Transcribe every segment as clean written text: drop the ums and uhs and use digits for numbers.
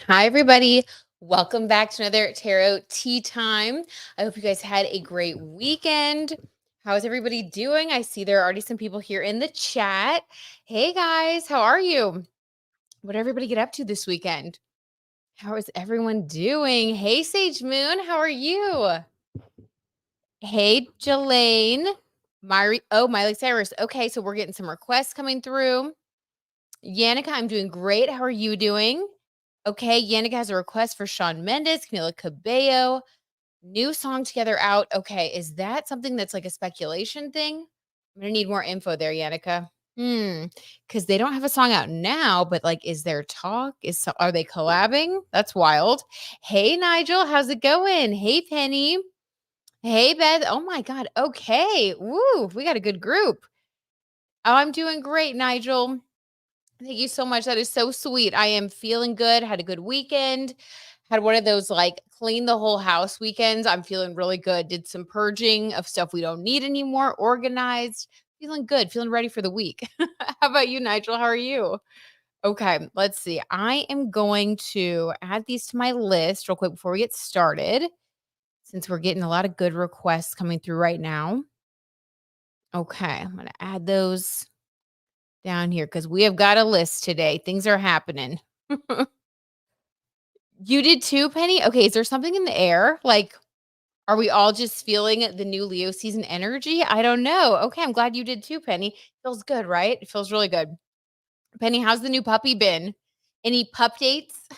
Hi, everybody. Welcome back to another Tarot Tea Time. I hope you guys had a great weekend. How's everybody doing? I see there are already some people here in the chat. Hey, guys, how are you? What did everybody get up to this weekend? How is everyone doing? Hey, Sage Moon, how are you? Hey, Jelaine. Miley Cyrus. Okay, so we're getting some requests coming through. Yannicka, I'm doing great. How are you doing? Okay, Yannicka has a request for Shawn Mendes, Camila Cabello, new song together out. Okay, is that something that's like a speculation thing? I'm gonna need more info there, Yannicka. Because they don't have a song out now, but like, is there talk? Are they collabing? That's wild. Hey, Nigel, how's it going? Hey, Penny. Hey, Beth. Oh my God. Okay. Woo, we got a good group. Oh, I'm doing great, Nigel. Thank you so much. That is so sweet. I am feeling good. Had a good weekend. Had one of those like clean the whole house weekends. I'm feeling really good. Did some purging of stuff we don't need anymore, organized. Feeling good, feeling ready for the week. How about you, Nigel? How are you? Okay, let's see. I am going to add these to my list real quick before we get started, since we're getting a lot of good requests coming through right now. Okay, I'm going to add those down here because we have got a list today. Things are happening. You did too, Penny? Okay, is there something in the air? Like, are we all just feeling the new Leo season energy? I don't know. Okay, I'm glad you did too, Penny. Feels good, right? It feels really good. Penny, how's the new puppy been? Any pup dates?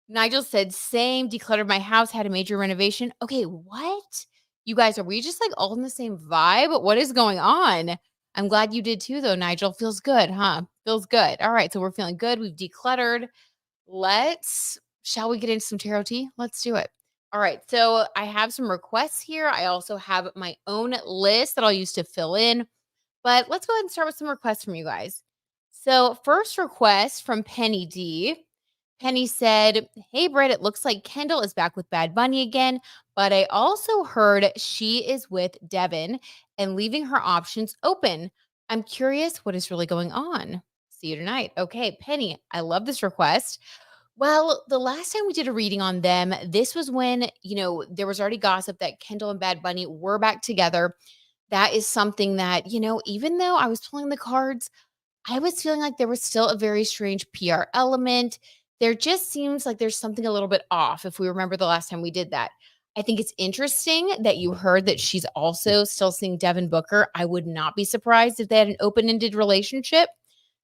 Nigel said, same, decluttered my house, had a major renovation. Okay, what? You guys, are we just like all in the same vibe? What is going on? I'm glad you did too, though, Nigel. Feels good, huh? Feels good. All right, so we're feeling good. We've decluttered. Shall we get into some tarot tea? Let's do it. All right, so I have some requests here. I also have my own list that I'll use to fill in, but let's go ahead and start with some requests from you guys. So, first request from Penny D. Penny said, hey, Brett, it looks like Kendall is back with Bad Bunny again, but I also heard she is with Devin and leaving her options open. I'm curious what is really going on. See you tonight. Okay, Penny, I love this request. Well, the last time we did a reading on them, this was when, there was already gossip that Kendall and Bad Bunny were back together. That is something that, even though I was pulling the cards, I was feeling like there was still a very strange PR element. There just seems like there's something a little bit off if we remember the last time we did that. I think it's interesting that you heard that she's also still seeing Devin Booker. I would not be surprised if they had an open-ended relationship.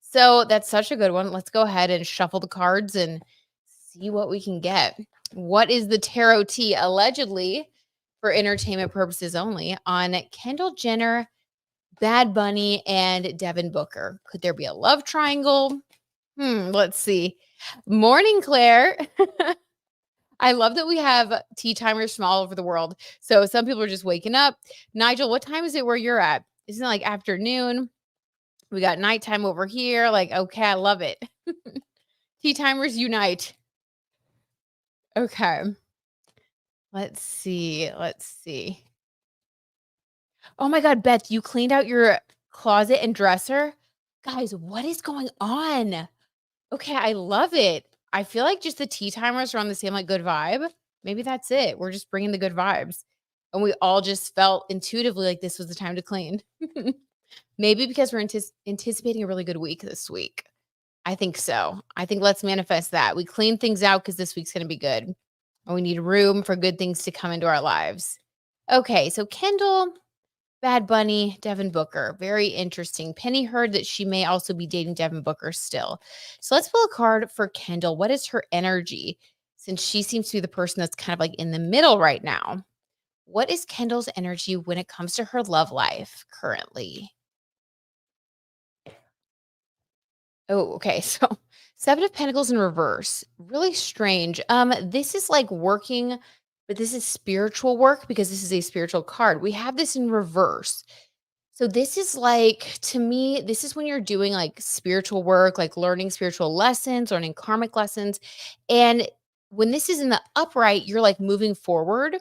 So that's such a good one. Let's go ahead and shuffle the cards and see what we can get. What is the tarot tea allegedly for entertainment purposes only on Kendall Jenner, Bad Bunny, and Devin Booker? Could there be a love triangle? Let's see. Morning, Claire. I love that we have tea timers from all over the world. So some people are just waking up. Nigel, what time is it where you're at? Isn't it like afternoon? We got nighttime over here. Like, okay, I love it. Tea timers unite. Okay. Let's see. Let's see. Oh my God, Beth, you cleaned out your closet and dresser? Guys, what is going on? Okay, I love it. I feel like just the tea timers are on the same like good vibe. Maybe that's it. We're just bringing the good vibes. And we all just felt intuitively like this was the time to clean. Maybe because we're anticipating a really good week this week. I think so. I think let's manifest that. We clean things out because this week's going to be good. And we need room for good things to come into our lives. Okay, so Kendall, Bad Bunny, Devin Booker. Very interesting. Penny heard that she may also be dating Devin Booker still. So let's pull a card for Kendall. What is her energy? Since she seems to be the person that's kind of like in the middle right now. What is Kendall's energy when it comes to her love life currently? Oh, okay. So Seven of Pentacles in reverse. Really strange. This is like working, but this is spiritual work because this is a spiritual card. We have this in reverse. So this is like, to me, this is when you're doing like spiritual work, like learning spiritual lessons, learning karmic lessons. And when this is in the upright, you're like moving forward.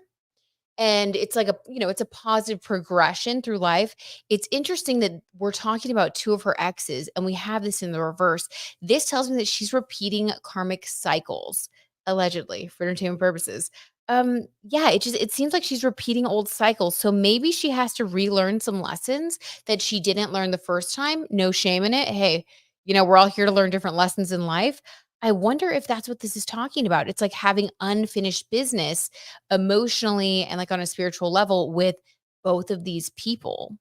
and it's like it's a positive progression through life. It's interesting that we're talking about two of her exes and we have this in the reverse. This tells me that she's repeating karmic cycles, allegedly, for entertainment purposes. Yeah, it seems like she's repeating old cycles. So maybe she has to relearn some lessons that she didn't learn the first time. No shame in it. Hey, we're all here to learn different lessons in life. I wonder if that's what this is talking about. It's like having unfinished business emotionally and like on a spiritual level with both of these people.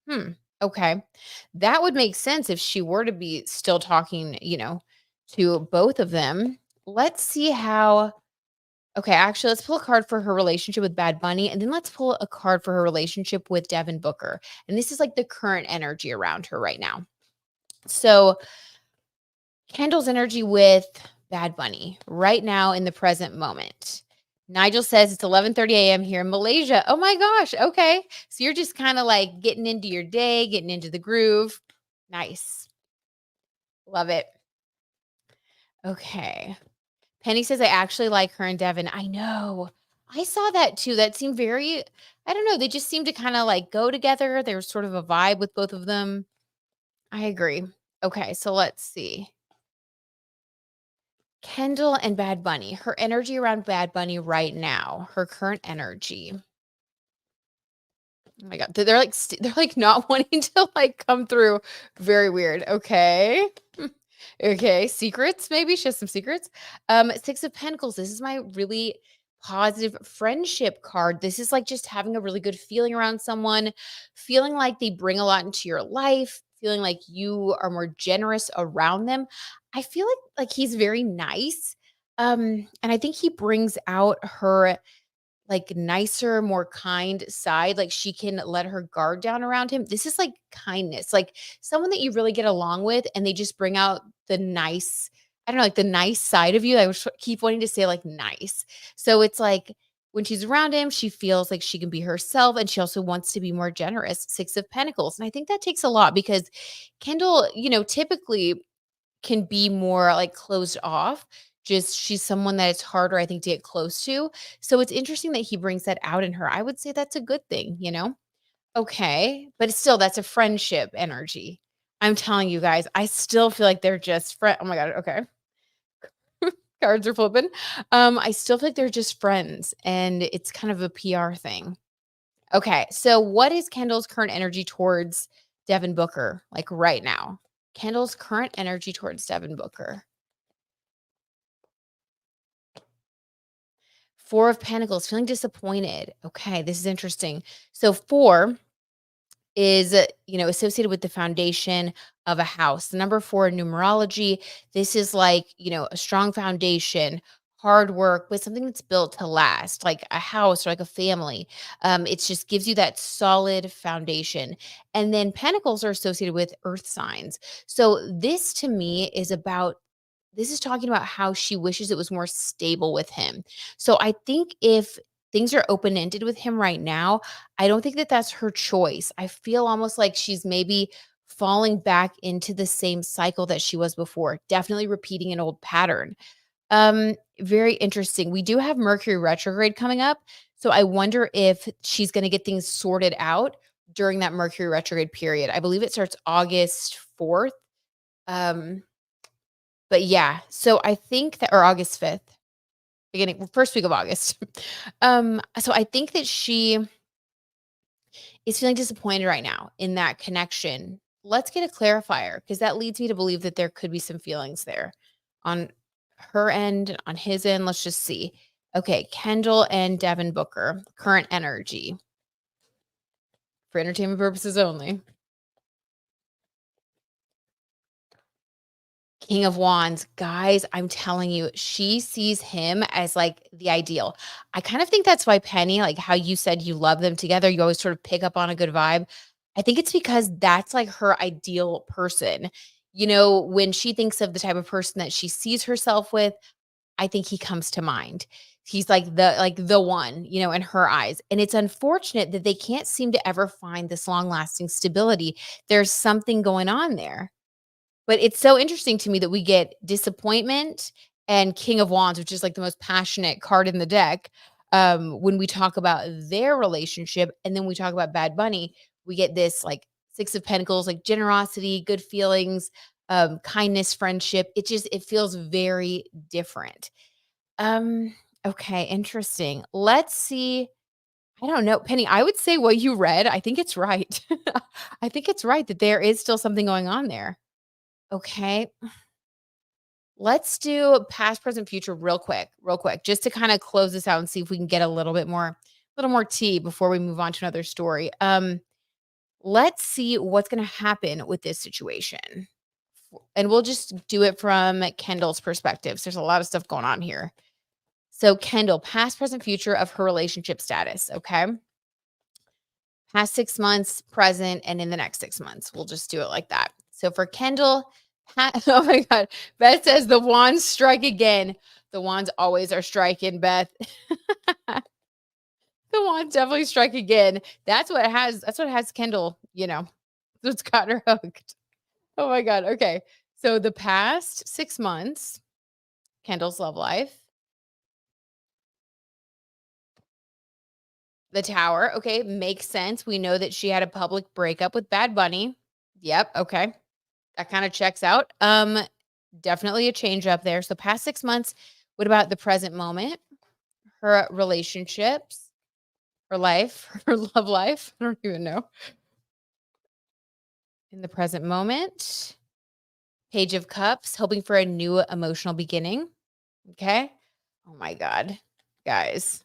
Hmm. Okay. That would make sense if she were to be still talking, to both of them. Let's see how. Okay, actually, let's pull a card for her relationship with Bad Bunny, and then let's pull a card for her relationship with Devin Booker. And this is like the current energy around her right now. So, Kendall's energy with Bad Bunny right now in the present moment. Nigel says it's 11:30 a.m. here in Malaysia. Oh my gosh. Okay. So you're just kind of like getting into your day, getting into the groove. Nice. Love it. Okay. Penny says I actually like her and Devin. I know. I saw that too. That seemed very, I don't know. They just seem to kind of like go together. There's sort of a vibe with both of them. I agree. Okay. So let's see. Kendall and Bad Bunny, her energy around Bad Bunny right now, her current energy. Oh my god, they're like they're like not wanting to like come through. Very weird. Okay. Okay, secrets maybe she has some secrets. 6 of Pentacles. This is my really positive friendship card. This is like just having a really good feeling around someone, feeling like they bring a lot into your life, feeling like you are more generous around them. I feel like he's very nice. And I think he brings out her like nicer, more kind side, like she can let her guard down around him. This is like kindness, like someone that you really get along with and they just bring out the nice, I don't know, like the nice side of you. I was keep wanting to say like nice. So it's like when she's around him, she feels like she can be herself and she also wants to be more generous. 6 of Pentacles. And I think that takes a lot because Kendall, typically can be more like closed off. Just she's someone that it's harder, I think, to get close to. So it's interesting that he brings that out in her. I would say that's a good thing. Okay. But it's still, that's a friendship energy. I'm telling you guys, I still feel like they're just friends. Oh my God. Okay. Cards are flipping. I still feel like they're just friends and it's kind of a PR thing. Okay. So what is Kendall's current energy towards Devin Booker, like right now? Kendall's current energy towards Devin Booker. 4 of Pentacles, feeling disappointed. Okay, this is interesting. So 4 is, associated with the foundation of a house. The number 4 in numerology, this is like, a strong foundation, hard work, but something that's built to last, like a house or like a family. It just gives you that solid foundation. And then pentacles are associated with earth signs. So this to me is about this is talking about how she wishes it was more stable with him. So I think if things are open ended with him right now, I don't think that that's her choice. I feel almost like she's maybe falling back into the same cycle that she was before, definitely repeating an old pattern. Very interesting. We do have Mercury retrograde coming up. So I wonder if she's going to get things sorted out during that Mercury retrograde period. I believe it starts August 4th. Um, but yeah, so I think that or August 5th, beginning first week of August. So I think that she is feeling disappointed right now in that connection. Let's get a clarifier because that leads me to believe that there could be some feelings there on her end, on his end. Let's just see. Okay, Kendall and Devin Booker, current energy for entertainment purposes only. King of Wands, guys, I'm telling you, she sees him as like the ideal. I kind of think that's why Penny, like how you said you love them together, you always sort of pick up on a good vibe. I think it's because that's like her ideal person. When she thinks of the type of person that she sees herself with, I think he comes to mind. He's like the one, in her eyes. And it's unfortunate that they can't seem to ever find this long-lasting stability. There's something going on there. But it's so interesting to me that we get disappointment and King of Wands, which is like the most passionate card in the deck. when we talk about their relationship and then we talk about Bad Bunny, we get this like Six of Pentacles, like generosity, good feelings, kindness, friendship. It feels very different. Um, okay, interesting. Let's see. I don't know, Penny. I would say what you read. I think it's right. I think it's right that there is still something going on there. Okay. Let's do past, present, future real quick, just to kind of close this out and see if we can get little more tea before we move on to another story. Let's see what's going to happen with this situation. And we'll just do it from Kendall's perspective. So there's a lot of stuff going on here. So Kendall, past, present, future of her relationship status, okay? Past 6 months, present, and in the next 6 months. We'll just do it like that. So for Kendall, oh my God, Beth says the wands strike again. The wands always are striking, Beth. The wands definitely strike again. That's what has Kendall, it's got her hooked. Oh my God. Okay. So the past 6 months, Kendall's love life, the tower. Okay. Makes sense. We know that she had a public breakup with Bad Bunny. Yep. Okay. That kind of checks out. Definitely a change up there. So past 6 months, what about the present moment? Her relationships, her life, her love life. I don't even know. In the present moment, Page of Cups, hoping for a new emotional beginning. Okay. Oh my God, guys.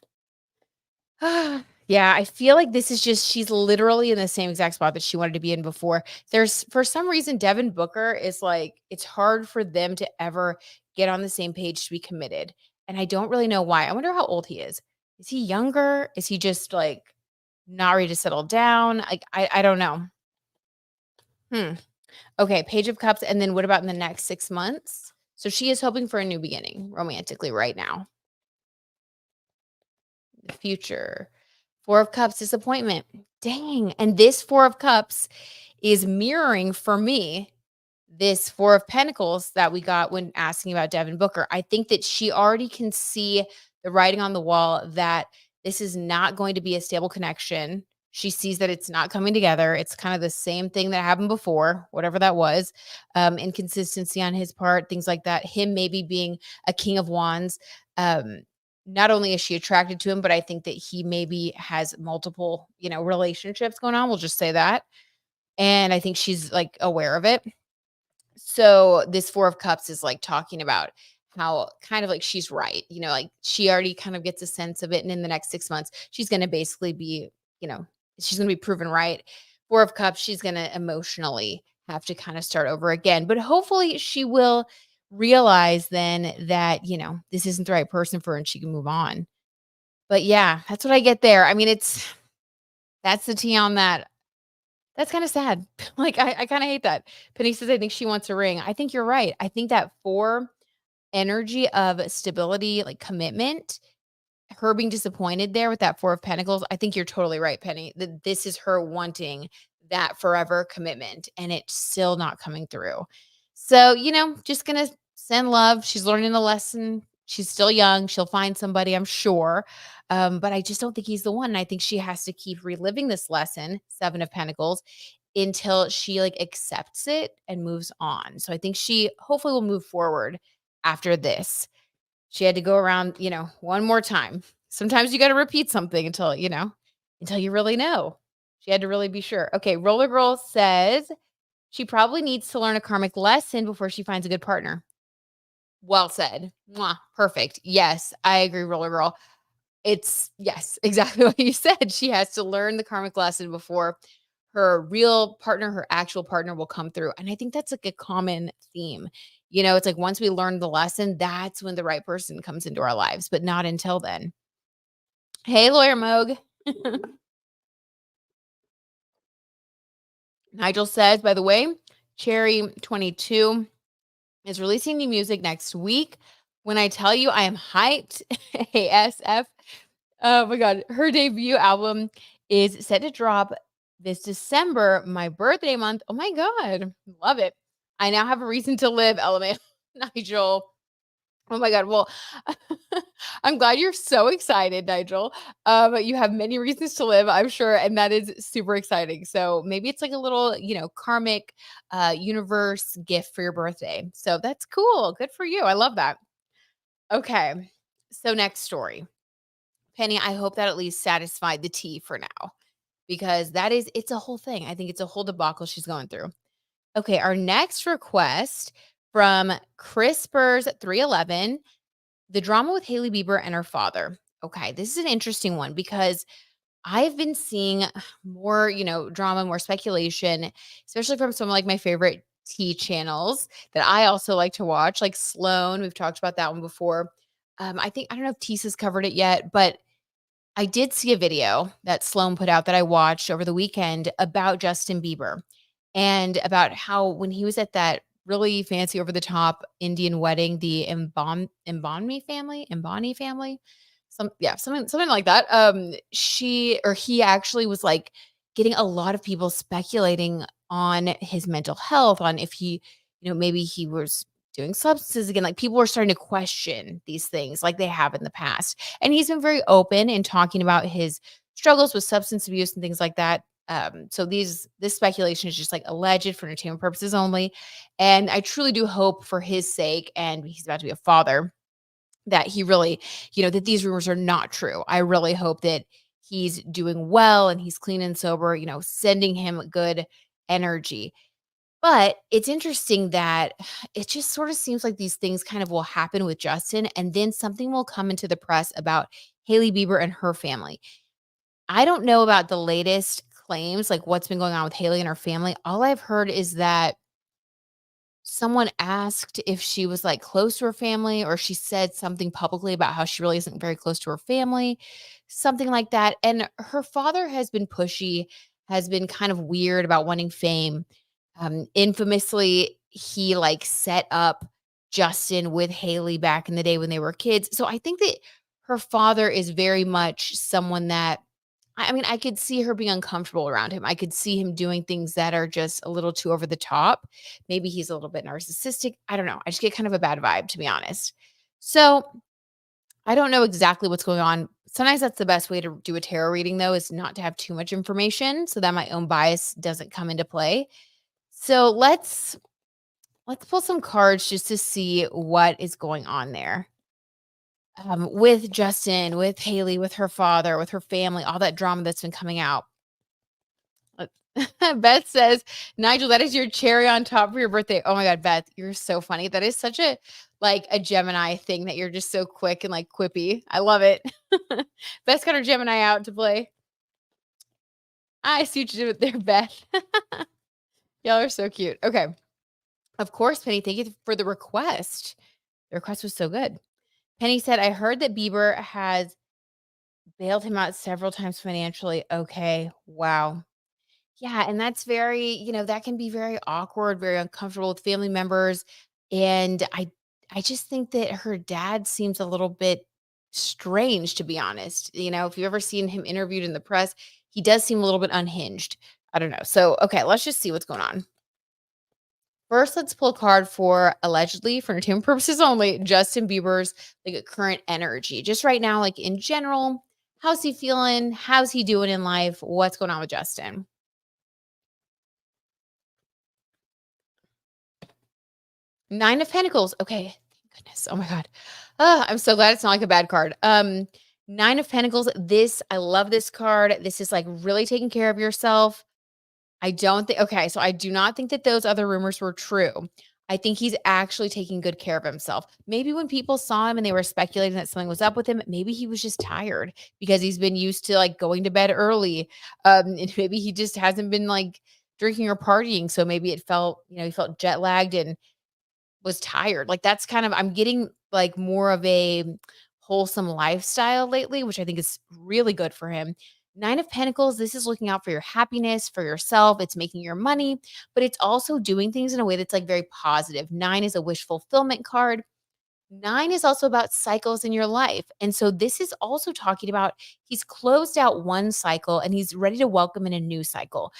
Yeah, I feel like this is just she's literally in the same exact spot that she wanted to be in before. There's for some reason Devin Booker is like it's hard for them to ever get on the same page to be committed. And I don't really know why. I wonder how old he is. Is he younger? Is he just like not ready to settle down? Like I don't know. Okay, Page of Cups and then what about in the next 6 months? So she is hoping for a new beginning romantically right now. The future. Four of Cups, disappointment. Dang. And this Four of Cups is mirroring for me this Four of Pentacles that we got when asking about Devin Booker. I think that she already can see the writing on the wall that this is not going to be a stable connection. She sees that it's not coming together. It's kind of the same thing that happened before, whatever that was. Inconsistency on his part, things like that. Him maybe being a king of wands. Um, not only is she attracted to him, but I think that he maybe has multiple, relationships going on. We'll just say that. And I think she's like aware of it. So this Four of Cups is like talking about how kind of like she's right, like she already kind of gets a sense of it. And in the next 6 months, she's going to basically be, she's going to be proven right. Four of Cups, she's going to emotionally have to kind of start over again. But hopefully she will realize then that, this isn't the right person for her and she can move on. But yeah, that's what I get there. I mean, that's the tea on that. That's kinda sad. Like, I kinda hate that. Penny says, "I think she wants a ring." I think you're right. I think that 4 energy of stability, like, commitment, her being disappointed there with that 4 of Pentacles, I think you're totally right, Penny, that this is her wanting that forever commitment, and it's still not coming through. So, just gonna send love. She's learning a lesson. She's still young. She'll find somebody, I'm sure. But I just don't think he's the one. And I think she has to keep reliving this lesson, 7 of Pentacles, until she like accepts it and moves on. So I think she hopefully will move forward after this. She had to go around, one more time. Sometimes you got to repeat something until you really know. She had to really be sure. Okay, Roller Girl says she probably needs to learn a karmic lesson before she finds a good partner. Well said. Mwah, perfect. Yes, I agree, Roller Girl. It's yes, exactly what you said. She has to learn the karmic lesson before her real partner, her actual partner will come through. And I think that's like a common theme. It's like once we learn the lesson, that's when the right person comes into our lives, but not until then. Hey, Lawyer Moog. Nigel says, by the way, Cherry 22 is releasing new music next week. When I tell you I am hyped, ASF. Oh my God. Her debut album is set to drop this December, my birthday month. Oh my God. Love it. I now have a reason to live, LMA. Nigel. Oh my God. Well, I'm glad you're so excited, Nigel. You have many reasons to live, I'm sure, and that is super exciting. So maybe it's like a little, karmic universe gift for your birthday. So that's cool. Good for you. I love that. Okay. So next story. Penny, I hope that at least satisfied the tea for now because it's a whole thing. I think it's a whole debacle she's going through. Okay, our next request from Chris Spurs 311, the drama with Hailey Bieber and her father. Okay, this is an interesting one because I've been seeing more, drama, more speculation, especially from some of like my favorite tea channels that I also like to watch, like Sloan. We've talked about that one before. I don't know if Tisa's covered it yet, but I did see a video that Sloan put out that I watched over the weekend about Justin Bieber and about how when he was at that really fancy over the top Indian wedding, the Mbani family, something like that. He actually was like getting a lot of people speculating on his mental health, on if he, maybe he was doing substances again. Like people were starting to question these things like they have in the past. And he's been very open in talking about his struggles with substance abuse and things like that. So this speculation is just like alleged for entertainment purposes only. And I truly do hope for his sake, and he's about to be a father, that he really, that these rumors are not true. I really hope that he's doing well and he's clean and sober, sending him good energy. But it's interesting that it just sort of seems like these things kind of will happen with Justin, and then something will come into the press about Hailey Bieber and her family. I don't know about the latest claims, like what's been going on with Hailey and her family. All I've heard is that someone asked if she was like close to her family, or she said something publicly about how she really isn't very close to her family, something like that. And her father has been pushy, has been kind of weird about wanting fame. Infamously, he like set up Justin with Hailey back in the day when they were kids. So I think that her father is very much someone that I mean, I could see her being uncomfortable around him. I could see him doing things that are just a little too over the top. Maybe he's a little bit narcissistic. I don't know. I just get kind of a bad vibe, to be honest. So I don't know exactly what's going on. Sometimes that's the best way to do a tarot reading, though, is not to have too much information so that my own bias doesn't come into play. So let's pull some cards just to see what is going on there. With Justin, with Hailey, with her father, with her family, all that drama that's been coming out. Uh, Beth says, Nigel, that is your cherry on top for your birthday. Oh my God, Beth, you're so funny. That is such a like a Gemini thing that you're just so quick and like quippy. I love it. Beth's got her Gemini out to play. I see what you did with there, Beth. Y'all are so cute. Okay. Of course, Penny, thank you for the request. The request was so good. Penny said, I heard that Bieber has bailed him out several times financially. Okay. Wow. Yeah, and that's very, that can be very awkward, very uncomfortable with family members. And I just think that her dad seems a little bit strange, to be honest. If you've ever seen him interviewed in the press, he does seem a little bit unhinged. I don't know. So, okay, let's just see what's going on. First, let's pull a card for allegedly, for entertainment purposes only, Justin Bieber's like current energy. Just right now, like in general, how's he feeling? How's he doing in life? What's going on with Justin? Nine of Pentacles. Okay. Thank goodness. Oh my God. I'm so glad it's not like a bad card. Nine of Pentacles. I love this card. This is like really taking care of yourself. I don't think, okay, so I do not think that those other rumors were true. I think he's actually taking good care of himself. Maybe when people saw him and they were speculating that something was up with him, maybe he was just tired because he's been used to like going to bed early. And maybe he just hasn't been like drinking or partying. So maybe it felt, he felt jet lagged and was tired. Like that's kind of I'm getting like more of a wholesome lifestyle lately, which I think is really good for him. Nine of Pentacles, this is looking out for your happiness, for yourself. It's making your money, but it's also doing things in a way that's like very positive. Nine is a wish fulfillment card. Nine is also about cycles in your life. And so this is also talking about he's closed out one cycle and he's ready to welcome in a new cycle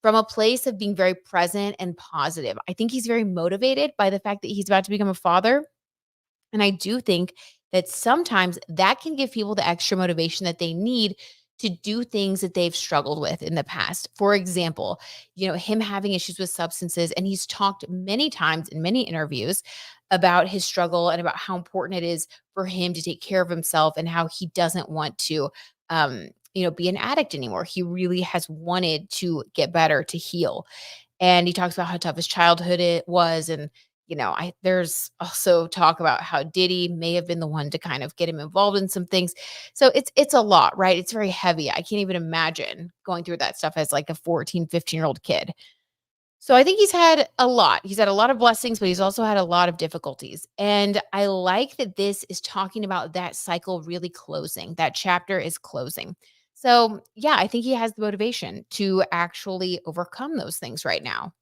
from a place of being very present and positive. I think he's very motivated by the fact that he's about to become a father. And I do think that sometimes that can give people the extra motivation that they need to do things that they've struggled with in the past. For example, him having issues with substances, and he's talked many times in many interviews about his struggle and about how important it is for him to take care of himself and how he doesn't want to be an addict anymore. He really has wanted to get better, to heal. And he talks about how tough his childhood it was. And, there's also talk about how Diddy may have been the one to kind of get him involved in some things. So it's a lot, right? It's very heavy. I can't even imagine going through that stuff as like a 14, 15-year-old kid. So I think he's had a lot. He's had a lot of blessings, but he's also had a lot of difficulties. And I like that this is talking about that cycle really closing. That chapter is closing. So, yeah, I think he has the motivation to actually overcome those things right now.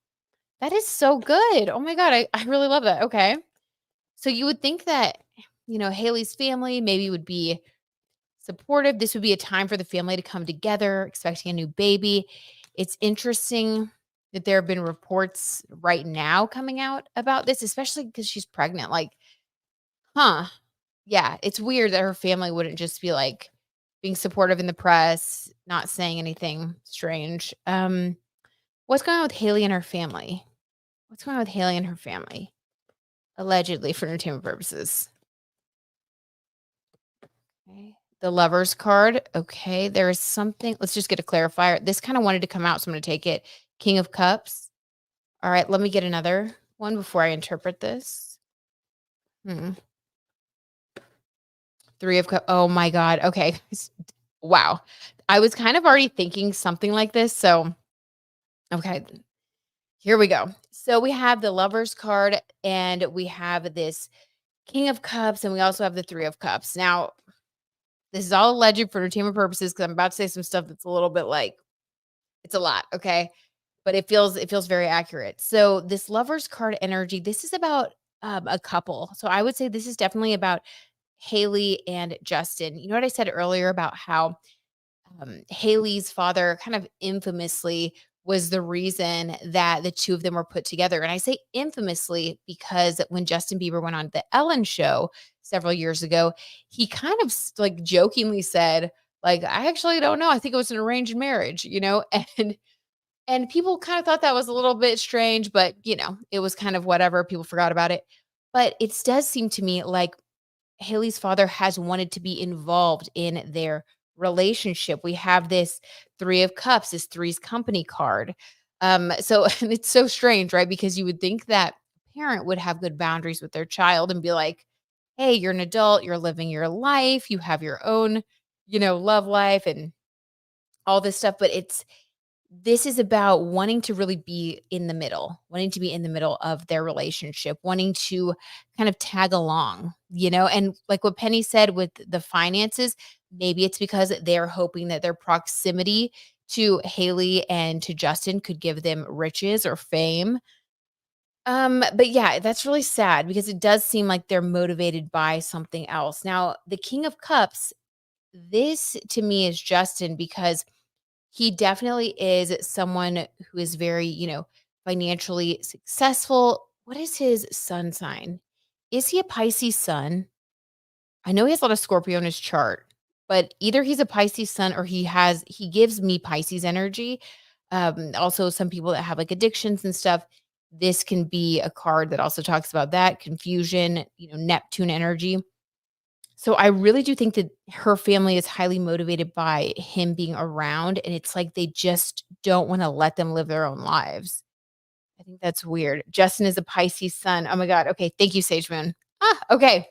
That is so good. Oh my God. I really love that. Okay. So you would think that, Haley's family maybe would be supportive. This would be a time for the family to come together, expecting a new baby. It's interesting that there have been reports right now coming out about this, especially because she's pregnant. Like, huh. Yeah, it's weird that her family wouldn't just be like being supportive in the press, not saying anything strange. What's going on with Haley and her family? What's going on with Haley and her family? Allegedly for entertainment purposes. Okay. The lover's card. Okay. There is something. Let's just get a clarifier. This kind of wanted to come out, so I'm going to take it. King of Cups. All right. Let me get another one before I interpret this. Hmm. Three of Cups. Oh my God. Okay. Wow. I was kind of already thinking something like this. So, okay. Here we go. So we have the lover's card and we have this King of Cups and we also have the Three of Cups. Now, this is all alleged for entertainment purposes because I'm about to say some stuff that's a little bit like it's a lot, okay? But it feels very accurate. So this lover's card energy, this is about a couple. So I would say this is definitely about Haley and Justin. You know what I said earlier about how Haley's father kind of infamously was the reason that the two of them were put together. And I say infamously because when Justin Bieber went on the Ellen show several years ago, he kind of like jokingly said, like, I actually don't know. I think it was an arranged marriage, and people kind of thought that was a little bit strange, but it was kind of whatever. People forgot about it. But it does seem to me like Haley's father has wanted to be involved in their relationship. We have this Three of Cups, this Three's Company card. So and it's so strange, right? Because you would think that a parent would have good boundaries with their child and be like, hey, you're an adult, you're living your life, you have your own, love life and all this stuff. But this is about wanting to really be in the middle, wanting to be in the middle of their relationship, wanting to kind of tag along, and like what Penny said with the finances, maybe it's because they're hoping that their proximity to Haley and to Justin could give them riches or fame. But yeah, that's really sad because it does seem like they're motivated by something else. Now, the King of Cups, this to me is Justin because he definitely is someone who is very, financially successful. What is his sun sign? Is he a Pisces sun? I know he has a lot of Scorpio in his chart, but either he's a Pisces sun or he gives me Pisces energy. Also some people that have like addictions and stuff. This can be a card that also talks about that confusion, Neptune energy. So I really do think that her family is highly motivated by him being around, and it's like they just don't wanna let them live their own lives. I think that's weird. Justin is a Pisces sun. Oh my god, okay, thank you, Sage Moon. Okay.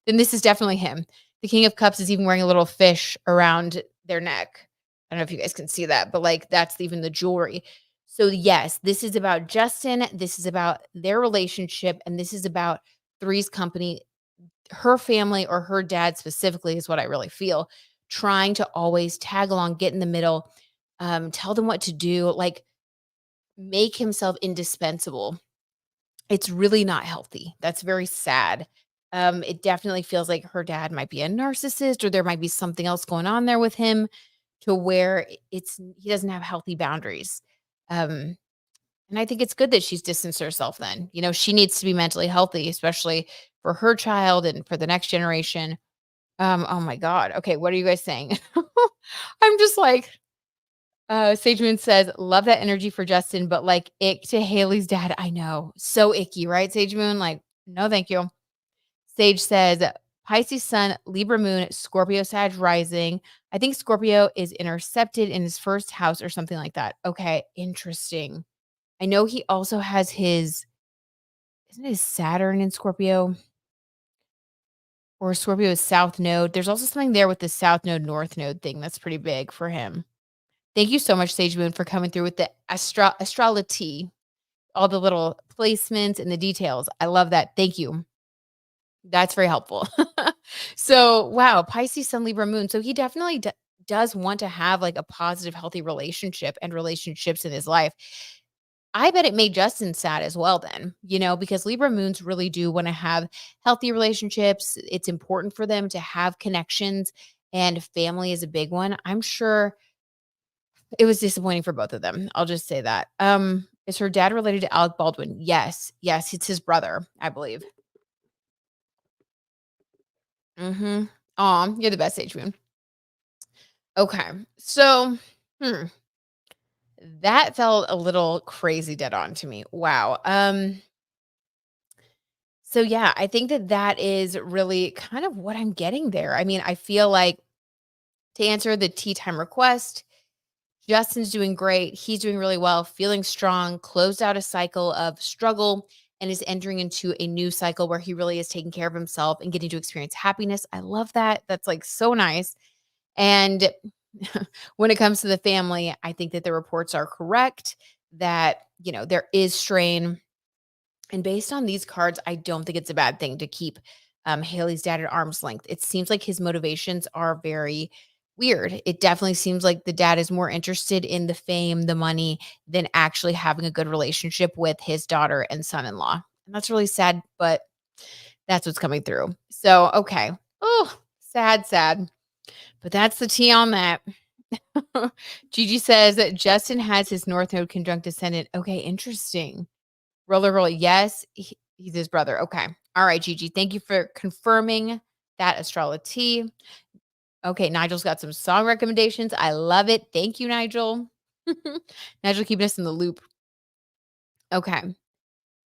Then this is definitely him. The King of Cups is even wearing a little fish around their neck. I don't know if you guys can see that, but, like, that's even the jewelry. So, yes, this is about Justin, this is about their relationship, and this is about Three's Company, her family or her dad specifically is what I really feel, trying to always tag along, get in the middle, tell them what to do, like make himself indispensable. It's really not healthy. That's very sad. It definitely feels like her dad might be a narcissist or there might be something else going on there with him to where he doesn't have healthy boundaries. Um, and I think it's good that she's distanced herself then. She needs to be mentally healthy, especially for her child and for the next generation. Oh my God. Okay, what are you guys saying? I'm just like, Sage Moon says, love that energy for Justin, but like ick to Haley's dad. I know. So icky, right, Sage Moon? Like, no, thank you. Sage says, Pisces Sun, Libra Moon, Scorpio Sag rising. I think Scorpio is intercepted in his first house or something like that. Okay, interesting. I know he also has isn't his Saturn in Scorpio or Scorpio is South Node? There's also something there with the South Node, North Node thing that's pretty big for him. Thank you so much, Sage Moon, for coming through with the astrology, all the little placements and the details. I love that. Thank you. That's very helpful. So, wow, Pisces Sun, Libra Moon. So he definitely does want to have like a positive, healthy relationship and relationships in his life. I bet it made Justin sad as well then, because Libra moons really do want to have healthy relationships. It's important for them to have connections, and family is a big one. I'm sure it was disappointing for both of them. I'll just say that. Is her dad related to Alec Baldwin? Yes. Yes, it's his brother, I believe. Mhm. Aw, you're the best, Sage Moon. Okay. So, hmm, that felt a little crazy dead on to me. Wow. So yeah, I think that is really kind of what I'm getting there. I mean, I feel like to answer the tea time request, Justin's doing great. He's doing really well, feeling strong, closed out a cycle of struggle, and is entering into a new cycle where he really is taking care of himself and getting to experience happiness. I love that. That's like so nice. And when it comes to the family, I think that the reports are correct that, there is strain. And based on these cards, I don't think it's a bad thing to keep Haley's dad at arm's length. It seems like his motivations are very weird. It definitely seems like the dad is more interested in the fame, the money, than actually having a good relationship with his daughter and son in law. And that's really sad, but that's what's coming through. So, okay. Oh, sad, sad. But that's the tea on that. Gigi says that Justin has his North Node conjunct descendant. Okay, interesting. Roller, roller. Yes, he's his brother. Okay. All right, Gigi. Thank you for confirming that astrology. Okay, Nigel's got some song recommendations. I love it. Thank you, Nigel. Nigel keeping us in the loop. Okay.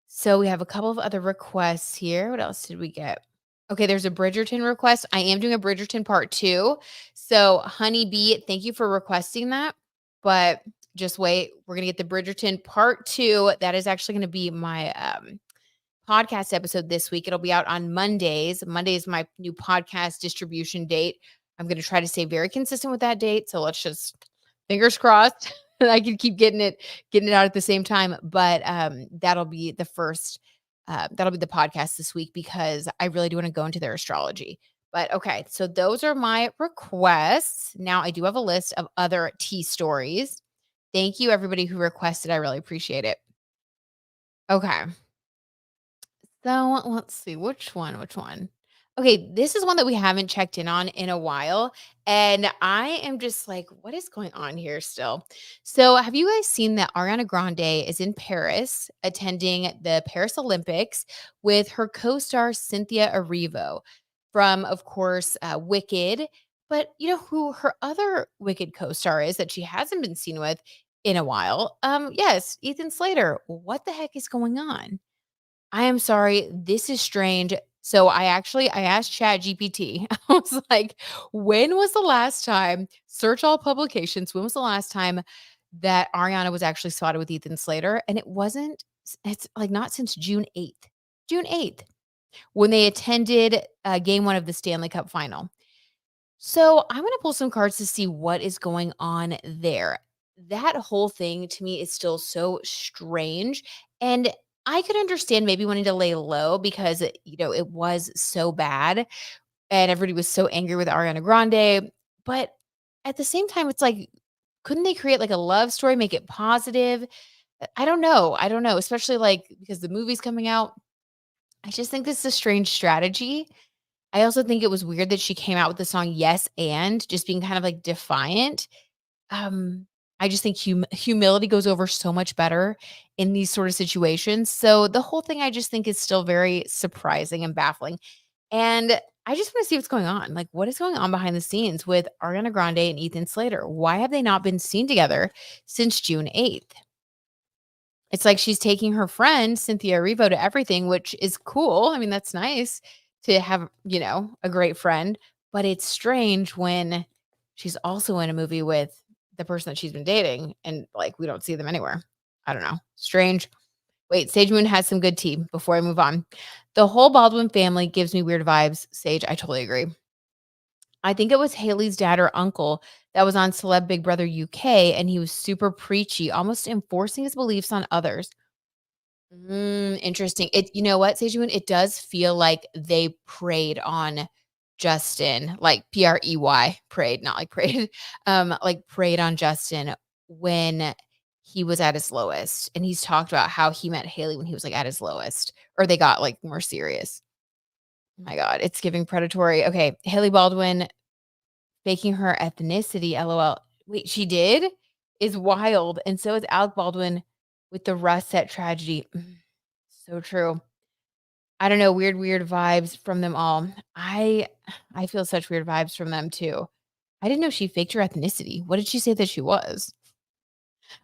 So we have a couple of other requests here. What else did we get? Okay, there's a Bridgerton request. I am doing a Bridgerton part 2. So, Honeybee, thank you for requesting that. But just wait, we're going to get the Bridgerton part 2. That is actually going to be my podcast episode this week. It'll be out on Mondays. Monday is my new podcast distribution date. I'm going to try to stay very consistent with that date. So let's just fingers crossed I can keep getting it out at the same time. But that'll be the first. That'll be the podcast this week because I really do want to go into their astrology. But okay, so those are my requests. Now I do have a list of other tea stories. Thank you, everybody who requested. I really appreciate it. Okay. So let's see which one, which one. Okay, this is one that we haven't checked in a while. And I am just like, what is going on here still? So, have you guys seen that Ariana Grande is in Paris attending the Paris Olympics with her co star Cynthia Erivo from, of course, Wicked? But you know who her other Wicked co star is that she hasn't been seen with in a while? Yes, Ethan Slater. What the heck is going on? I am sorry, this is strange. So I asked ChatGPT. I was like, when was the last time, search all publications, when was the last time that Ariana was actually spotted with Ethan Slater? And it's like not since June 8th. June 8th, when they attended game 1 of the Stanley Cup final. So I'm going to pull some cards to see what is going on there. That whole thing to me is still so strange. And I could understand maybe wanting to lay low because it was so bad and everybody was so angry with Ariana Grande. But at the same time, it's like, couldn't they create like a love story, make it positive? I don't know. I don't know, especially like because the movie's coming out. I just think this is a strange strategy. I also think it was weird that she came out with the song Yes and just being kind of like defiant. Um, I just think humility goes over so much better in these sort of situations. So the whole thing I just think is still very surprising and baffling. And I just want to see what's going on. Like, what is going on behind the scenes with Ariana Grande and Ethan Slater? Why have they not been seen together since June 8th? It's like she's taking her friend Cynthia Erivo to everything, which is cool. I mean, that's nice to have, a great friend, but it's strange when she's also in a movie with the person that she's been dating and like we don't see them anywhere. I don't know. Strange. Wait, Sage Moon has some good tea before I move on. The whole Baldwin family gives me weird vibes. Sage, I totally agree. I think it was Haley's dad or uncle that was on Celeb Big Brother UK and he was super preachy, almost enforcing his beliefs on others. Interesting. You know what, Sejun? It does feel like they preyed on Justin, like PREY, preyed, not like prayed, like preyed on Justin when he was at his lowest. And he's talked about how he met Haley when he was like at his lowest, or they got like more serious. Oh my God, it's giving predatory. Okay, Haley Baldwin faking her ethnicity, LOL. Wait, she did? Is wild. And so is Alec Baldwin with the Russ set tragedy. So true. I don't know, weird vibes from them all. I feel such weird vibes from them too. I didn't know she faked her ethnicity. What did she say that she was?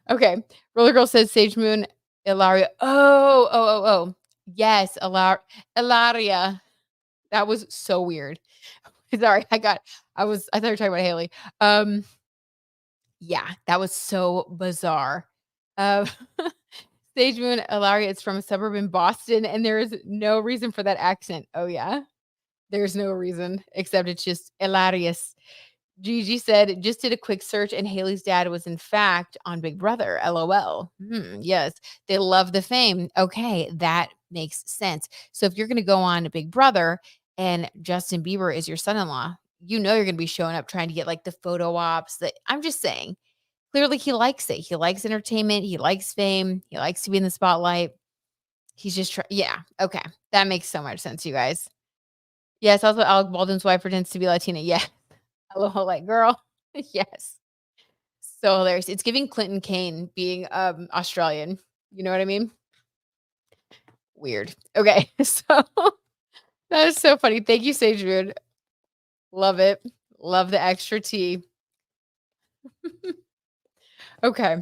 Okay. Roller Girl says Sage Moon, Ilaria. Oh. Yes, Ilaria. That was so weird. Sorry, I thought you were talking about Haley. Yeah, that was so bizarre. Uh, Sage Moon, Ilaria is from a suburb in Boston, and there is no reason for that accent. Oh, yeah? There's no reason, except it's just hilarious. Gigi said, just did a quick search, and Haley's dad was, in fact, on Big Brother. LOL. Yes, they love the fame. Okay, that makes sense. So if you're going to go on Big Brother and Justin Bieber is your son-in-law, you know you're going to be showing up trying to get like the photo ops. That I'm just saying. Clearly, he likes it. He likes entertainment. He likes fame. He likes to be in the spotlight. He's just yeah, okay. That makes so much sense, you guys. Yes, also Alec Baldwin's wife pretends to be Latina. Yeah. LOL, like, girl. Yes. So hilarious. It's giving Clinton Kane being, Australian. You know what I mean? Weird. Okay. So that is so funny. Thank you, Sage Moon. Love it. Love the extra tea. Okay.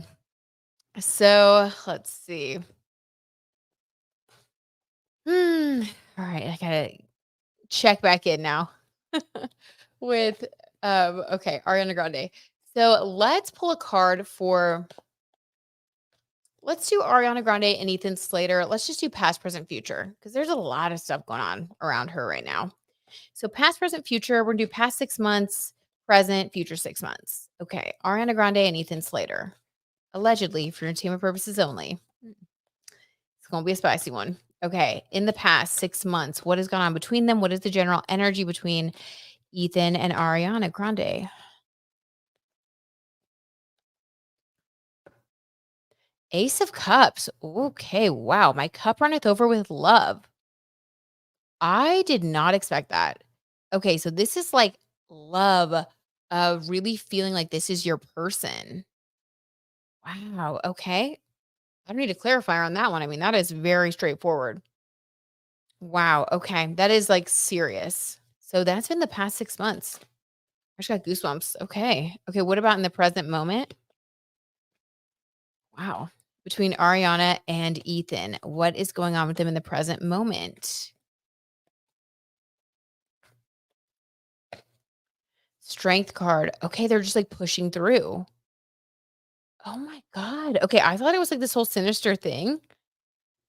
So let's see. All right. I gotta check back in now with okay, Ariana Grande. So let's pull a card for let's do Ariana Grande and Ethan Slater. Let's just do past, present, future because there's a lot of stuff going on around her right now. So past, present, future, we're gonna do past 6 months, present, future 6 months. Okay, Ariana Grande and Ethan Slater. Allegedly for entertainment purposes only. It's gonna be a spicy one. Okay, in the past 6 months, what has gone on between them? What is the general energy between Ethan and Ariana Grande? Ace of Cups. Okay, wow. My cup runneth over with love. I did not expect that. Okay, so this is like love, really feeling like this is your person. Wow. Okay. I don't need to clarify on that one. I mean, that is very straightforward. Wow. Okay. That is like serious. So that's been the past 6 months. I just got goosebumps. Okay. Okay. What about in the present moment? Wow. Between Ariana and Ethan, what is going on with them in the present moment? Strength card. Okay. They're just like pushing through. Oh my God. Okay. I thought it was like this whole sinister thing,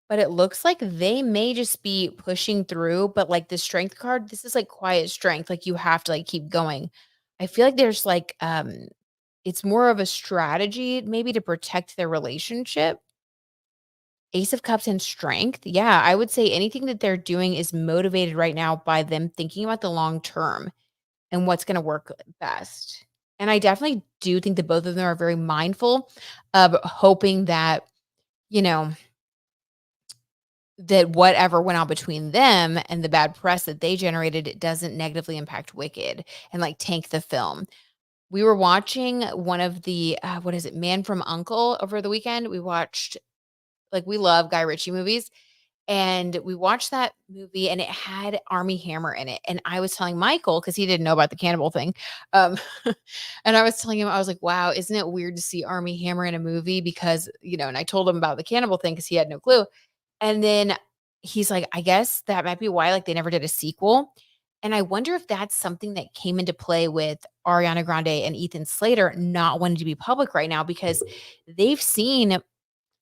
but it looks like they may just be pushing through. But like the strength card, this is like quiet strength. Like you have to like keep going. I feel like there's like, it's more of a strategy maybe to protect their relationship. Ace of Cups and strength. Yeah, I would say anything that they're doing is motivated right now by them thinking about the long term and what's going to work best. And I definitely do think that both of them are very mindful of hoping that, you know, that whatever went on between them and the bad press that they generated, it doesn't negatively impact Wicked and like tank the film. We were watching one of the, what is it, Man from Uncle over the weekend. We watched like, we love Guy Ritchie movies, and we watched that movie, and it had Army Hammer in it, and I was telling Michael because he didn't know about the cannibal thing, um, and I was telling him, I was like, "Wow, isn't it weird to see Army Hammer in a movie?" Because, and I told him about the cannibal thing because he had no clue, and then he's like, "I guess that might be why, like, they never did a sequel," and I wonder if that's something that came into play with Ariana Grande and Ethan Slater not wanting to be public right now because they've seen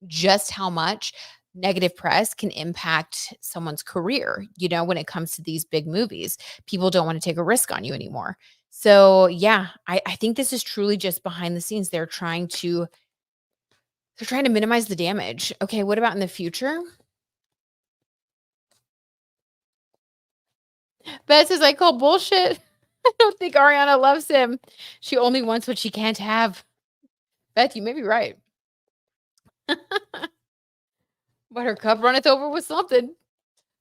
just how much negative press can impact someone's career, when it comes to these big movies. People don't want to take a risk on you anymore. So yeah, I think this is truly just behind the scenes. They're trying to minimize the damage. Okay, what about in the future? Beth says I call bullshit. I don't think Ariana loves him. She only wants what she can't have. Beth, you may be right. But her cup runneth over with something.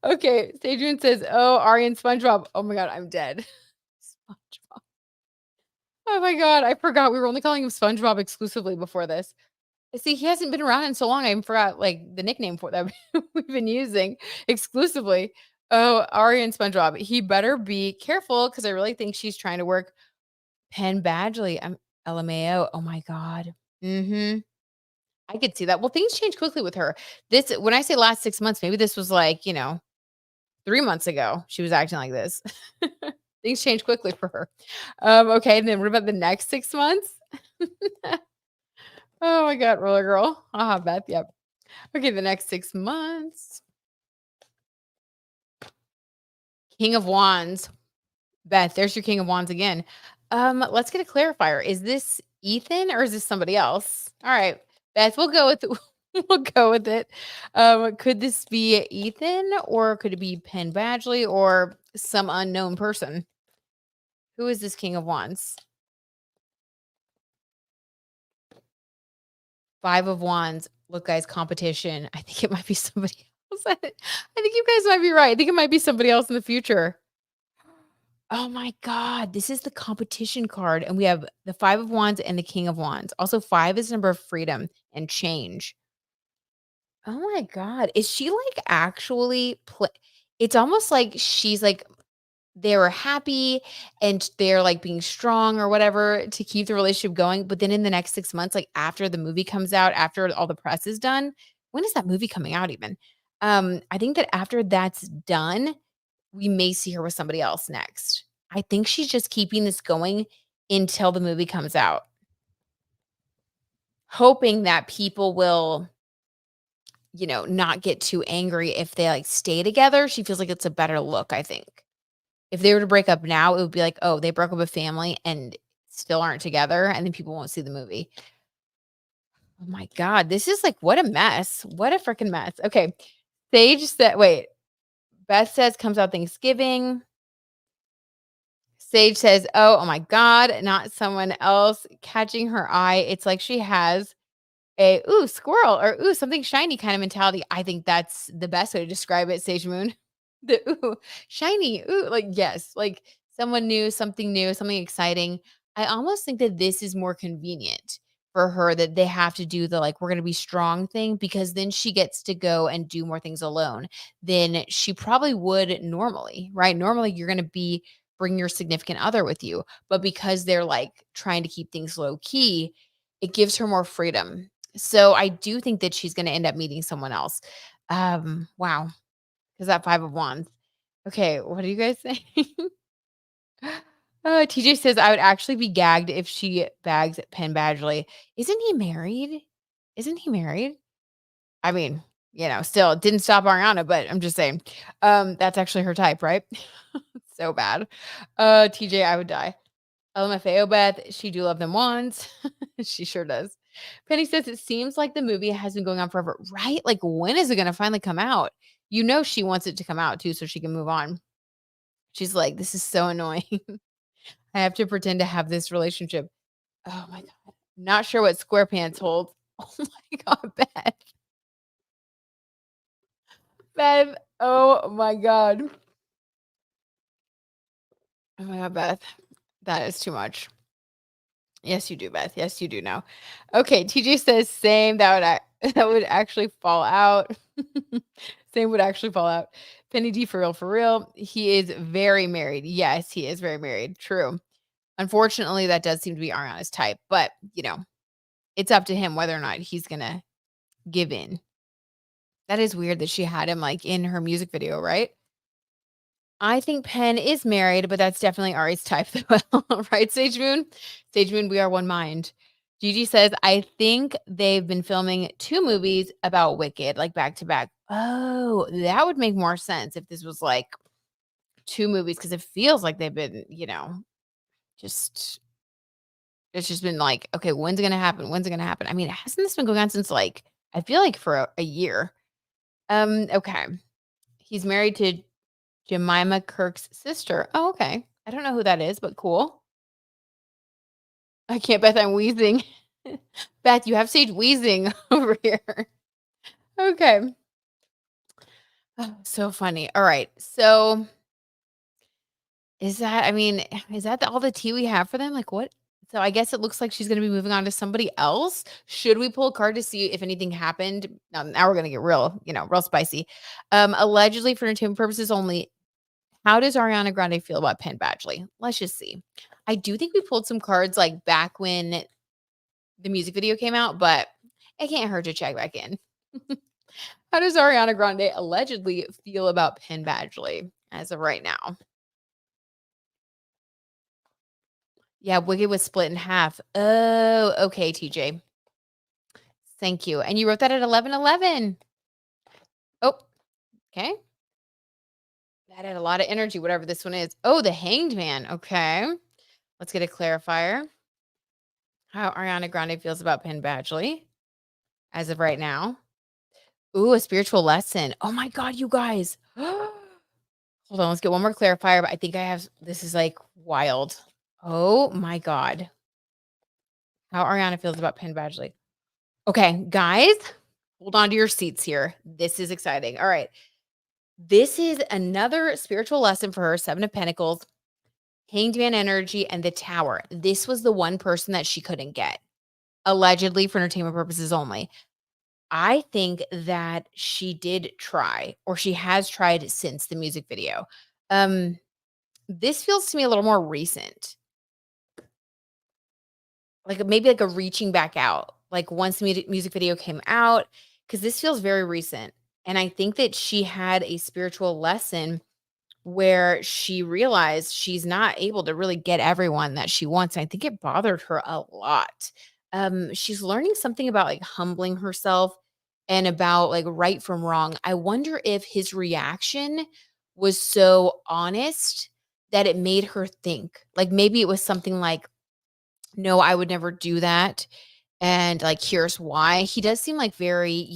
Okay, Adrian says, "Oh, Ari and SpongeBob. Oh my god, I'm dead." SpongeBob. Oh my god, I forgot we were only calling him SpongeBob exclusively before this. See, he hasn't been around in so long, I even forgot, like, the nickname for that we've been using exclusively. Oh, Ari and SpongeBob. He better be careful because I really think she's trying to work Penn Badgley. I'm LMAO. Oh my god. Mhm. I could see that. Well, things change quickly with her. This when I say last 6 months, maybe this was like, 3 months ago, she was acting like this. Things change quickly for her. Okay, and then what about the next 6 months? Oh my god, roller girl. Beth, yep. Okay, the next 6 months. King of Wands. Beth, there's your King of Wands again. Let's get a clarifier. Is this Ethan or is this somebody else? All right, Beth, we'll go with we'll go with it. Could this be Ethan or could it be Penn Badgley or some unknown person? Who is this King of Wands? 5 of Wands. Look, guys, competition. I think it might be somebody else. I think you guys might be right. I think it might be somebody else in the future. Oh my god, this is the competition card, and we have the 5 of Wands and the King of Wands. Also, 5 is number of freedom and change. Oh my god, is she, like, actually it's almost like she's, like they were happy and they're, like, being strong or whatever to keep the relationship going, but then in the next 6 months, like, after the movie comes out, after all the press is done when is that movie coming out even? I think that after that's done, we may see her with somebody else next. I think she's just keeping this going until the movie comes out, hoping that people will, not get too angry if they, like, stay together. She feels like it's a better look, I think. If they were to break up now, it would be like, "Oh, they broke up a family and still aren't together," and then people won't see the movie. Oh my god, this is like what a mess. What a freaking mess. Okay. Sage said wait, Beth says comes out Thanksgiving. Sage says, oh my god, not someone else catching her eye. It's like she has a, "Ooh, squirrel," or, "Ooh, something shiny," kind of mentality. I think that's the best way to describe it, Sage Moon. The, "Ooh, shiny, ooh," like, yes, like, someone new, something exciting. I almost think that this is more convenient for her that they have to do the, like, "We're gonna be strong" thing because then she gets to go and do more things alone than she probably would normally, right? Normally, you're gonna bring your significant other with you, but because they're, like, trying to keep things low key, it gives her more freedom. So I do think that she's gonna end up meeting someone else. Wow, because that 5 of Wands. Okay, what do you guys think? TJ says, "I would actually be gagged if she bags Penn Badgley." Isn't he married? Isn't he married? I mean, still didn't stop Ariana, but I'm just saying, that's actually her type, right? So bad. TJ, I would die. LMFAO Beth, she do love them wands. She sure does. Penny says it seems like the movie has been going on forever, right? Like when is it going to finally come out? She wants it to come out too so she can move on. She's like, this is so annoying. I have to pretend to have this relationship. Oh my god. Not sure what SquarePants holds. Oh my god, Beth. Beth. Oh my god. Oh my god, Beth. That is too much. Yes, you do, Beth. Yes, you do know. Okay, TJ says same. That would that would actually fall out. Same would actually fall out. Penny D for real, for real. He is very married. Yes, he is very married. True. Unfortunately, that does seem to be Ariana's type, but it's up to him whether or not he's gonna give in. That is weird that she had him like in her music video, right? I think Penn is married, but that's definitely Ari's type as well, right, Sage Moon? Sage Moon, we are one mind. Gigi says, I think they've been filming 2 movies about Wicked, like, back to back. Oh, that would make more sense if this was, like, 2 movies because it feels like they've been, just it's just been like, "Okay, when's it gonna happen? When's it gonna happen?" I mean, hasn't this been going on since, like, I feel like for a year? Okay. He's married to Jemima Kirk's sister. Oh, okay. I don't know who that is, but cool. I can't, Beth, I'm wheezing. Beth, you have Sage wheezing over here. Okay. Oh, so funny. All right. So is that all the tea we have for them? Like what? So I guess it looks like she's gonna be moving on to somebody else. Should we pull a card to see if anything happened? Now we're gonna get real, real spicy. Allegedly for entertainment purposes only. How does Ariana Grande feel about Penn Badgley? Let's just see. I do think we pulled some cards like back when the music video came out, but it can't hurt to check back in. How does Ariana Grande allegedly feel about Penn Badgley as of right now? Yeah, Wicked was split in half. Oh, okay, TJ. Thank you. And you wrote that at 11:11. Oh, okay. That had a lot of energy, whatever this one is. Oh, the Hanged Man. Okay. Let's get a clarifier. How Ariana Grande feels about Penn Badgley as of right now. Ooh, a spiritual lesson. Oh my God, you guys. Hold on, let's get one more clarifier, but I think I have this is like wild. Oh my God. How Ariana feels about Penn Badgley. Okay, guys, hold on to your seats here. This is exciting. All right. This is another spiritual lesson for her, 7 of Pentacles, Hanged Man energy, and the Tower. This was the one person that she couldn't get, allegedly for entertainment purposes only. I think that she did try, or she has tried since the music video. Um, this feels to me a little more recent, like maybe like a reaching back out, like once the music video came out, because this feels very recent. And I think that she had a spiritual lesson where she realized she's not able to really get everyone that she wants. I think it bothered her a lot. She's learning something about like humbling herself and about like right from wrong. I wonder if his reaction was so honest that it made her think. Like maybe it was something like, no, I would never do that. And like, here's why. He does seem like very,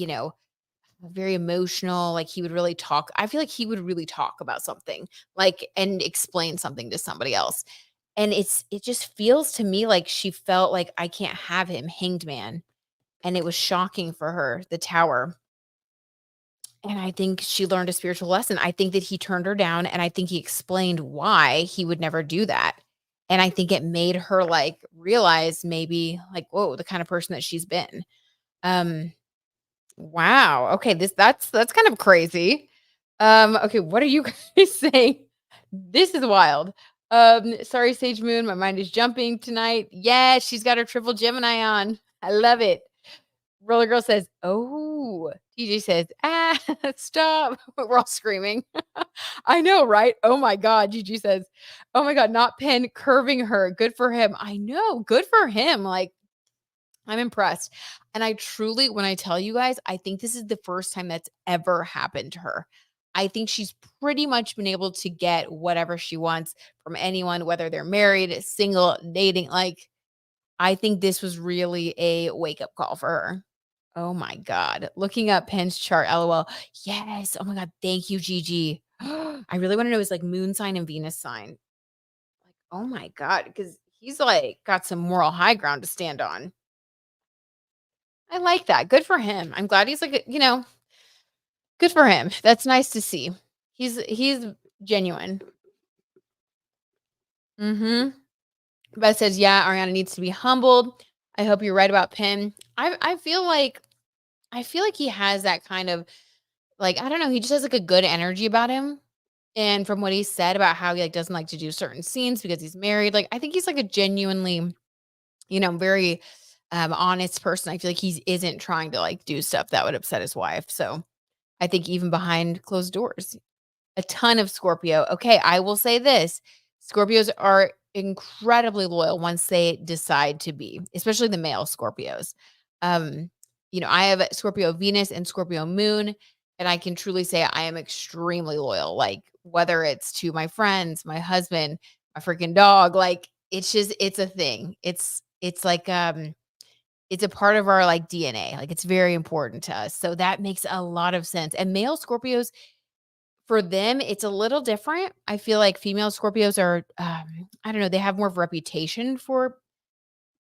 very emotional, like, he would really talk I feel like he would really talk about something, like, and explain something to somebody else, and it just feels to me like she felt like, "I can't have him, Hanged Man," and it was shocking for her, the Tower, and I think she learned a spiritual lesson. I think that he turned her down, and I think he explained why he would never do that, and I think it made her, like, realize maybe, like, "Whoa," the kind of person that she's been. Um Wow. Okay, that's kind of crazy. Okay, what are you guys saying? This is wild. Sorry, Sage Moon, my mind is jumping tonight. Yeah, she's got her triple Gemini on. I love it. Roller Girl says, "Oh." TJ says, "Ah, stop." We're all screaming. I know, right? Oh my God. Gigi says, "Oh my God, not Penn curving her. Good for him." I know. Good for him. Like, I'm impressed. And I truly, when I tell you guys, I think this is the first time that's ever happened to her. I think she's pretty much been able to get whatever she wants from anyone, whether they're married, single, dating. Like, I think this was really a wake up call for her. Oh my God. Looking up Penn's chart, LOL. Yes. Oh my God. Thank you, Gigi. I really want to know his like moon sign and Venus sign. Like, oh my God. Because he's like got some moral high ground to stand on. I like that. Good for him. I'm glad he's like, good for him. That's nice to see. He's genuine. Mhm. Beth says, yeah, Ariana needs to be humbled. I hope you're right about Pim. I feel like he has that kind of like, I don't know, he just has like a good energy about him. And from what he said about how he like doesn't like to do certain scenes because he's married, like I think he's like a genuinely, very honest person. I feel like he isn't trying to like do stuff that would upset his wife. So I think even behind closed doors, a ton of Scorpio. Okay, I will say this. Scorpios are incredibly loyal once they decide to be, especially the male Scorpios. Um, I have Scorpio Venus and Scorpio Moon, and I can truly say I am extremely loyal. Like whether it's to my friends, my husband, my freaking dog, like it's a thing. It's like it's a part of our like DNA. Like it's very important to us. So that makes a lot of sense. And male Scorpios for them, it's a little different. I feel like female Scorpios are, I don't know, they have more of a reputation for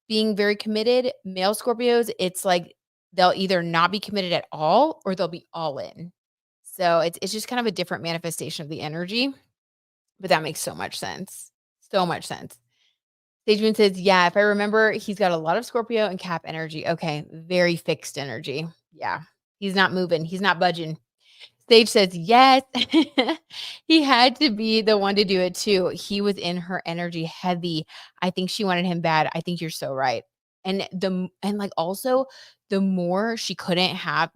being very committed. Male Scorpios, it's like they'll either not be committed at all or they'll be all in. So it's just kind of a different manifestation of the energy, but that makes so much sense. So much sense. Stageman says, yeah, if I remember, he's got a lot of Scorpio and Cap energy. Okay, very fixed energy. Yeah, he's not moving. He's not budging. Sage says, yes. He had to be the one to do it too. He was in her energy heavy. I think she wanted him bad. I think you're so right. And like also the more she can't have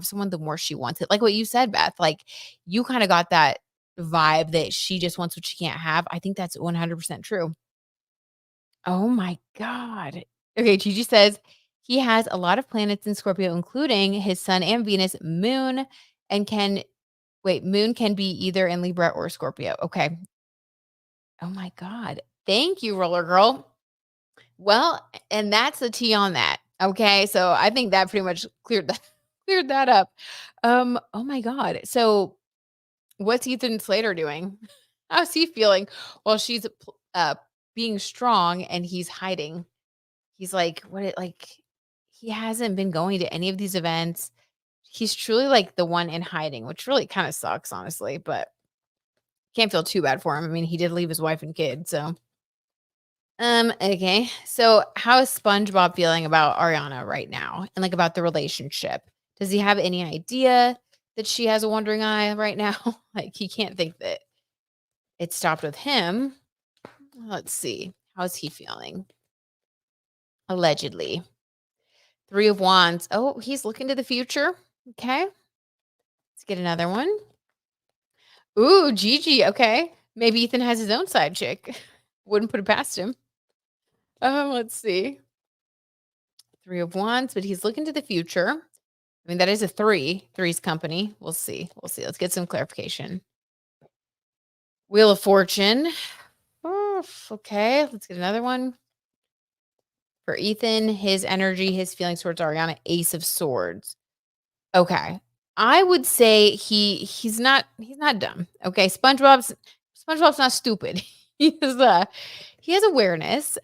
someone, the more she wants it. Like what you said, Beth. Like you kind of got that vibe that she just wants what she can't have. I think that's 100% true. Oh my God. Okay, Gigi says he has a lot of planets in Scorpio, including his sun and Venus, moon, and moon can be either in Libra or Scorpio. Okay. Oh my God. Thank you, Roller Girl. Well, and that's the tea on that. Okay. So I think that pretty much cleared that up. Oh my God. So what's Ethan Slater doing? How's he feeling? Well, she's being strong and he's hiding. He's like, he hasn't been going to any of these events. He's truly like the one in hiding, which really kind of sucks, honestly, but can't feel too bad for him. I mean, he did leave his wife and kid, so. Okay. So how is SpongeBob feeling about Ariana right now and like about the relationship? Does he have any idea that she has a wandering eye right now? Like he can't think that it stopped with him. Let's see. How's he feeling? Allegedly. 3 of Wands. Oh, he's looking to the future. Okay. Let's get another one. Ooh, Gigi. Okay. Maybe Ethan has his own side chick. Wouldn't put it past him. Let's see. 3 of Wands, but he's looking to the future. I mean, that is a 3. Three's company. We'll see. We'll see. Let's get some clarification. Wheel of Fortune. Oh, okay. Let's get another one. For Ethan, his energy, his feelings towards Ariana, Ace of Swords. Okay. I would say he's not dumb. Okay. SpongeBob's not stupid. He has awareness.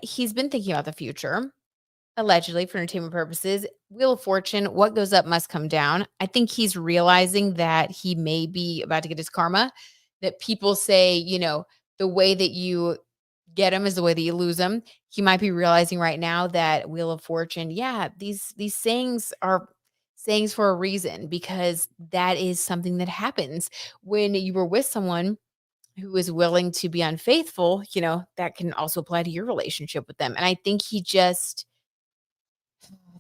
He's been thinking about the future, allegedly for entertainment purposes. Wheel of Fortune, what goes up must come down. I think he's realizing that he may be about to get his karma. That people say, the way that you get them is the way that you lose them. He might be realizing right now that Wheel of Fortune, yeah, these sayings are sayings for a reason because that is something that happens when you were with someone who is willing to be unfaithful, that can also apply to your relationship with them. And I think he just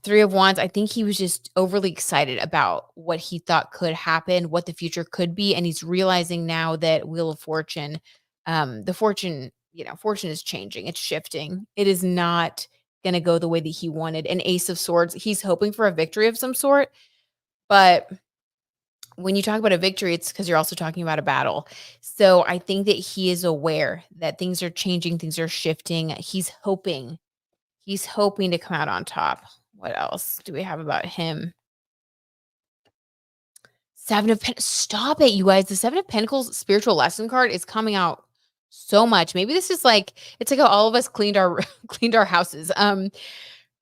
3 of Wands, I think he was just overly excited about what he thought could happen, what the future could be. And he's realizing now that Wheel of Fortune, the fortune, fortune is changing. It's shifting. It is not going to go the way that he wanted. An Ace of Swords, he's hoping for a victory of some sort. But when you talk about a victory, it's because you're also talking about a battle. So I think that he is aware that things are changing, things are shifting. He's hoping to come out on top. What else do we have about him? 7 of Pentacles. Stop it, you guys. The 7 of Pentacles spiritual lesson card is coming out so much. Maybe this is like, it's like how all of us cleaned our cleaned our houses.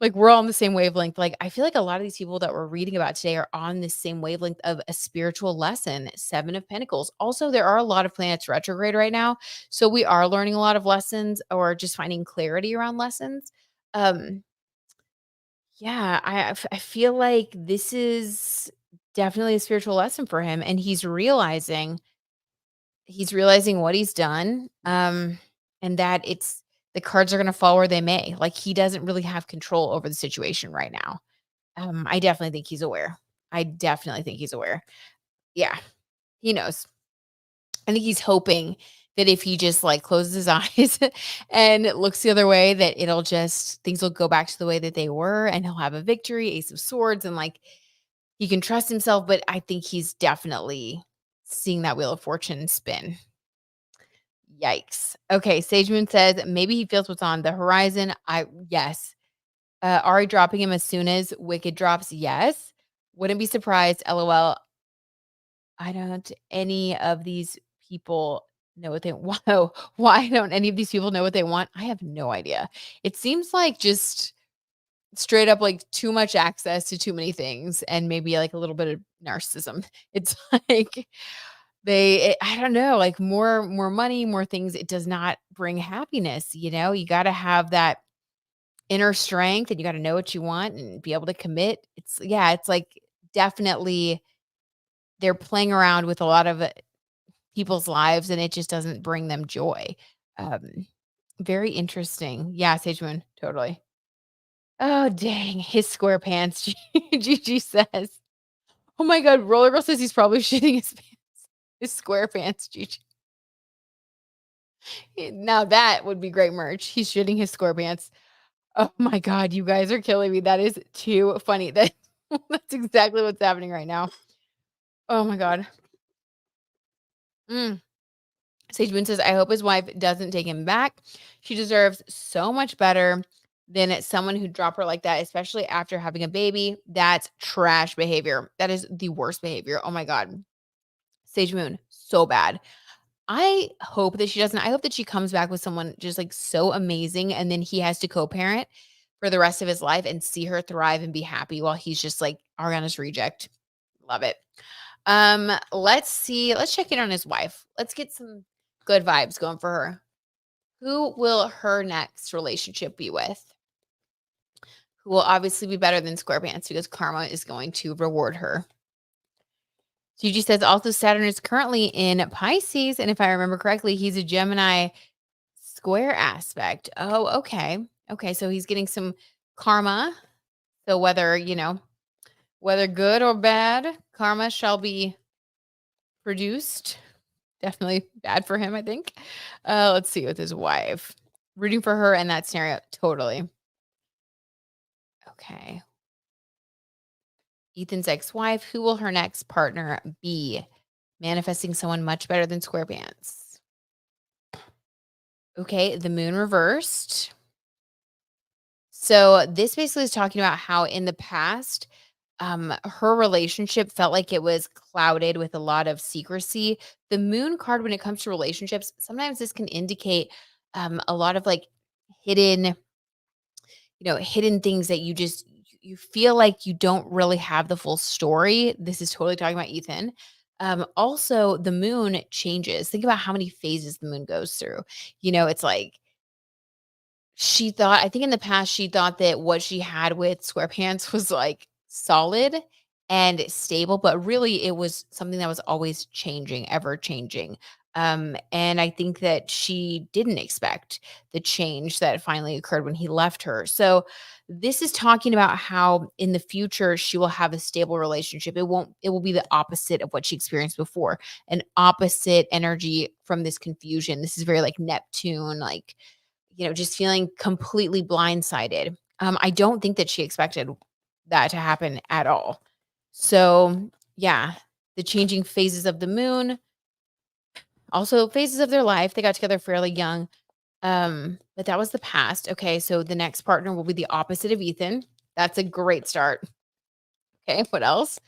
Like, we're all on the same wavelength. Like, I feel like a lot of these people that we're reading about today are on the same wavelength of a spiritual lesson, 7 of Pentacles. Also, there are a lot of planets retrograde right now, so we are learning a lot of lessons or just finding clarity around lessons. Um, yeah, I feel like this is definitely a spiritual lesson for him, and he's realizing what he's done, and that it's the cards are gonna fall where they may. Like, he doesn't really have control over the situation right now. I definitely think he's aware. I definitely think he's aware. Yeah, he knows. I think he's hoping that if he just, like, closes his eyes and looks the other way, that it'll just things will go back to the way that they were, and he'll have a victory, Ace of Swords, and, like, he can trust himself, but I think he's definitely seeing that Wheel of Fortune spin. Yikes. Okay, Sage Moon says, "Maybe he feels what's on the horizon." I Yes. Ari dropping him as soon as Wicked drops, yes. Wouldn't be surprised, LOL. I don't any of these people know what they want. Why don't any of these people know what they want? I have no idea. It seems like just straight up like too much access to too many things and maybe like a little bit of narcissism. It's like I don't know, like more money, more things. It does not bring happiness, you know? You got to have that inner strength and you got to know what you want and be able to commit. It's like definitely they're playing around with a lot of people's lives and it just doesn't bring them joy. Um, Very interesting. Yeah, Sage Moon, totally. Oh, dang. His square pants, Gigi says. Oh my God. Roller Girl says he's probably shitting his pants. His square pants, Gigi. Now that would be great merch. He's shitting his square pants. Oh my God. You guys are killing me. That is too funny. That's exactly what's happening right now. Oh my God. Mm. Sage Moon says, I hope his wife doesn't take him back. She deserves so much better than someone who dropped her like that, especially after having a baby. That's trash behavior. That is the worst behavior. Oh my God. Sage Moon, so bad. I hope that she doesn't. I hope that she comes back with someone just like so amazing. And then he has to co parent for the rest of his life and see her thrive and be happy while he's just like Ariana's reject. Love it. Let's see. Let's check in on his wife. Let's get some good vibes going for her. Who will her next relationship be with? Who will obviously be better than SquarePants because karma is going to reward her. Gigi says also Saturn is currently in Pisces, and if I remember correctly, he's a Gemini square aspect. Oh, okay. Okay, so he's getting some karma. So whether good or bad, karma shall be produced. Definitely bad for him, I think. Let's see with his wife. Rooting for her in that scenario. Totally. Okay. Ethan's ex-wife. Who will her next partner be? Manifesting someone much better than SquarePants. Okay, the moon reversed. So this basically is talking about how in the past, her relationship felt like it was clouded with a lot of secrecy. The moon card, when it comes to relationships, sometimes this can indicate a lot of like hidden, hidden things that you feel like you don't really have the full story. This is totally talking about Ethan. Also, the moon changes. Think about how many phases the moon goes through. It's like I think in the past, she thought that what she had with SquarePants was, like, solid and stable, but really it was something that was always changing, ever changing. And I think that she didn't expect the change that finally occurred when he left her. So this is talking about how in the future she will have a stable relationship. It will be the opposite of what she experienced before, an opposite energy from this confusion. This is very like Neptune, like just feeling completely blindsided. I don't think that she expected that to happen at all. So, yeah, the changing phases of the moon, also phases of their life. They got together fairly young. But that was the past. Okay, so the next partner will be the opposite of Ethan. That's a great start. Okay, what else?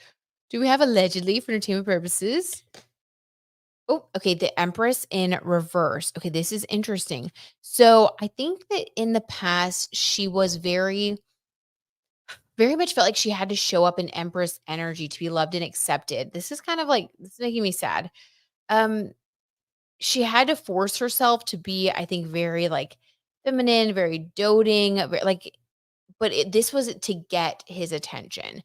Do we have allegedly for entertainment purposes? Oh, okay. The Empress in reverse. Okay, this is interesting. So I think that in the past, she was very very much felt like she had to show up in Empress energy to be loved and accepted. This is kind of like this is making me sad. Um, she had to force herself to be, I think, very like feminine, very doting, like, but this was to get his attention.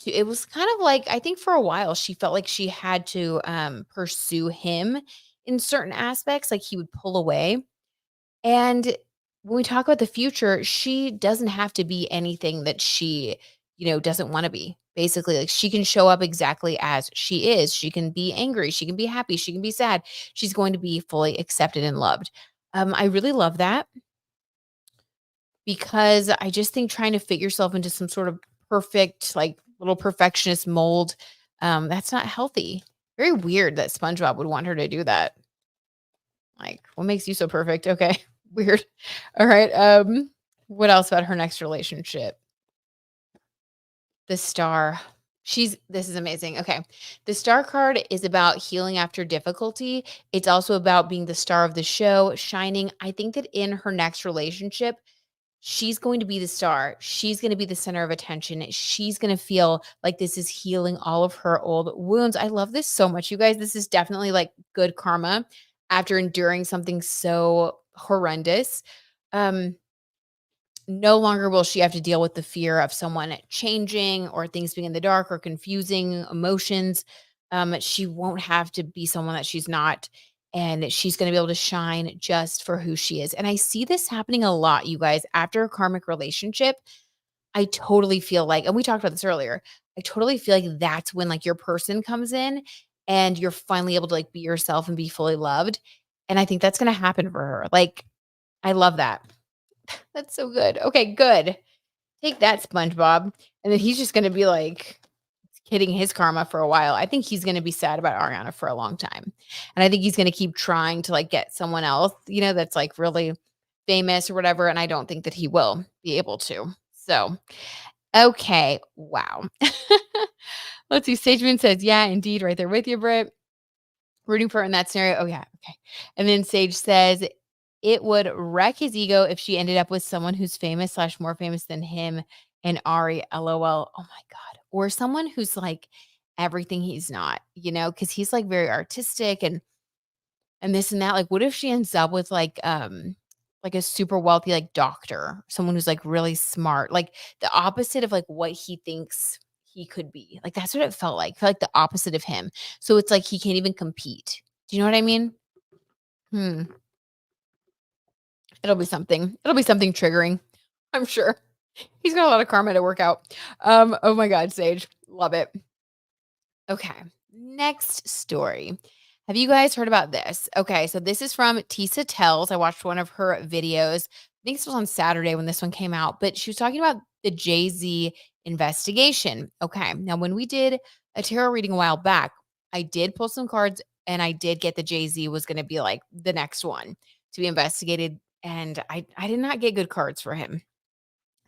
It was kind of like I think for a while she felt like she had to pursue him in certain aspects, like he would pull away. And when we talk about the future, she doesn't have to be anything that she, doesn't want to be. Basically, like she can show up exactly as she is. She can be angry, she can be happy, she can be sad. She's going to be fully accepted and loved. I really love that because I just think trying to fit yourself into some sort of perfect, like little perfectionist mold, that's not healthy. Very weird that SpongeBob would want her to do that. Like, what makes you so perfect? Okay. Weird. All right. What else about her next relationship? The star. This is amazing. Okay. The star card is about healing after difficulty. It's also about being the star of the show, shining. I think that in her next relationship, she's going to be the star. She's going to be the center of attention. She's going to feel like this is healing all of her old wounds. I love this so much, you guys. This is definitely like good karma after enduring something so horrendous. Um, no longer will she have to deal with the fear of someone changing or things being in the dark or confusing emotions. She won't have to be someone that she's not. And she's going to be able to shine just for who she is. And I see this happening a lot, you guys. After a karmic relationship, I totally feel like, and we talked about this earlier, I totally feel like that's when like your person comes in and you're finally able to like be yourself and be fully loved. And I think that's going to happen for her. Like, I love that. That's so good. Okay, good. Take that, SpongeBob. And then he's just gonna be like hitting his karma for a while. I think he's gonna be sad about Ariana for a long time. And I think he's gonna keep trying to like get someone else, that's like really famous or whatever. And I don't think that he will be able to. So, okay. Wow. Let's see. Sageman says, yeah, indeed, right there with you, Britt. Rooting for her in that scenario. Oh, yeah. Okay. And then Sage says, it would wreck his ego if she ended up with someone who's famous slash more famous than him and Ari. LOL. Oh my God. Or someone who's like everything he's not, because he's like very artistic and this and that. Like, what if she ends up with like a super wealthy like doctor, someone who's like really smart, like the opposite of like what he thinks he could be. Like that's what it felt like. Felt like the opposite of him. So it's like he can't even compete. Do you know what I mean? Hmm. It'll be something. It'll be something triggering. I'm sure. He's got a lot of karma to work out. Oh my God, Sage. Love it. Okay. Next story. Have you guys heard about this? Okay, so this is from Tisa Tells. I watched one of her videos. I think this was on Saturday when this one came out, but she was talking about the Jay-Z investigation. Okay, now when we did a tarot reading a while back, I did pull some cards and I did get the Jay-Z was going to be like the next one to be investigated. And I did not get good cards for him.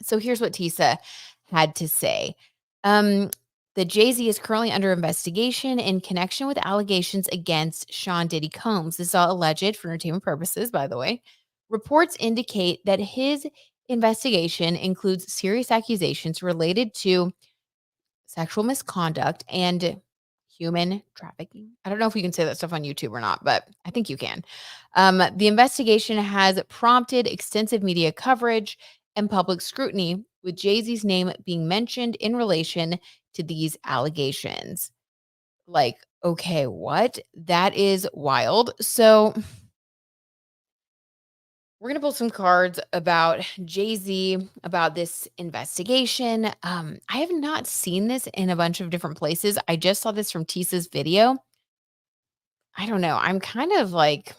So here's what Tisa had to say. The Jay-Z is currently under investigation in connection with allegations against Sean Diddy Combs. This is all alleged for entertainment purposes, by the way. Reports indicate that his investigation includes serious accusations related to sexual misconduct and human trafficking. I don't know if you can say that stuff on YouTube or not, but I think you can. The investigation has prompted extensive media coverage and public scrutiny, with Jay-Z's name being mentioned in relation to these allegations. Like, okay, what? That is wild. So we're going to pull some cards about Jay-Z, about this investigation. I have not seen this in a bunch of different places. I just saw this from Tisa's video. I don't know. I'm kind of like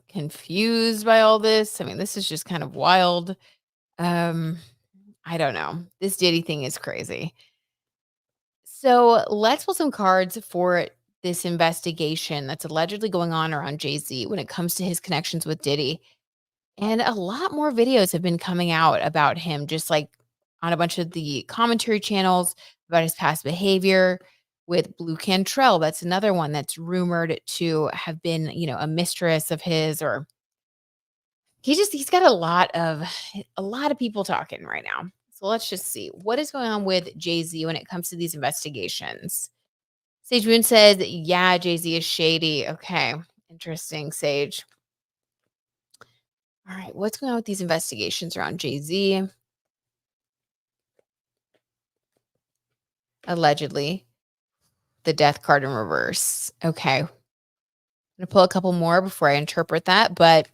confused by all this. I mean, this is just kind of wild. Um, I don't know. This Diddy thing is crazy. So let's pull some cards for this investigation that's allegedly going on around Jay-Z when it comes to his connections with Diddy. And a lot more videos have been coming out about him, just like on a bunch of the commentary channels about his past behavior with Blue Cantrell. That's another one that's rumored to have been, a mistress of his, or he's got a lot of people talking right now. So let's just see what is going on with Jay-Z when it comes to these investigations. Sage Moon says, yeah, Jay-Z is shady. Okay. Interesting, Sage. All right. What's going on with these investigations around Jay-Z? Allegedly, the death card in reverse. Okay. I'm going to pull a couple more before I interpret that. But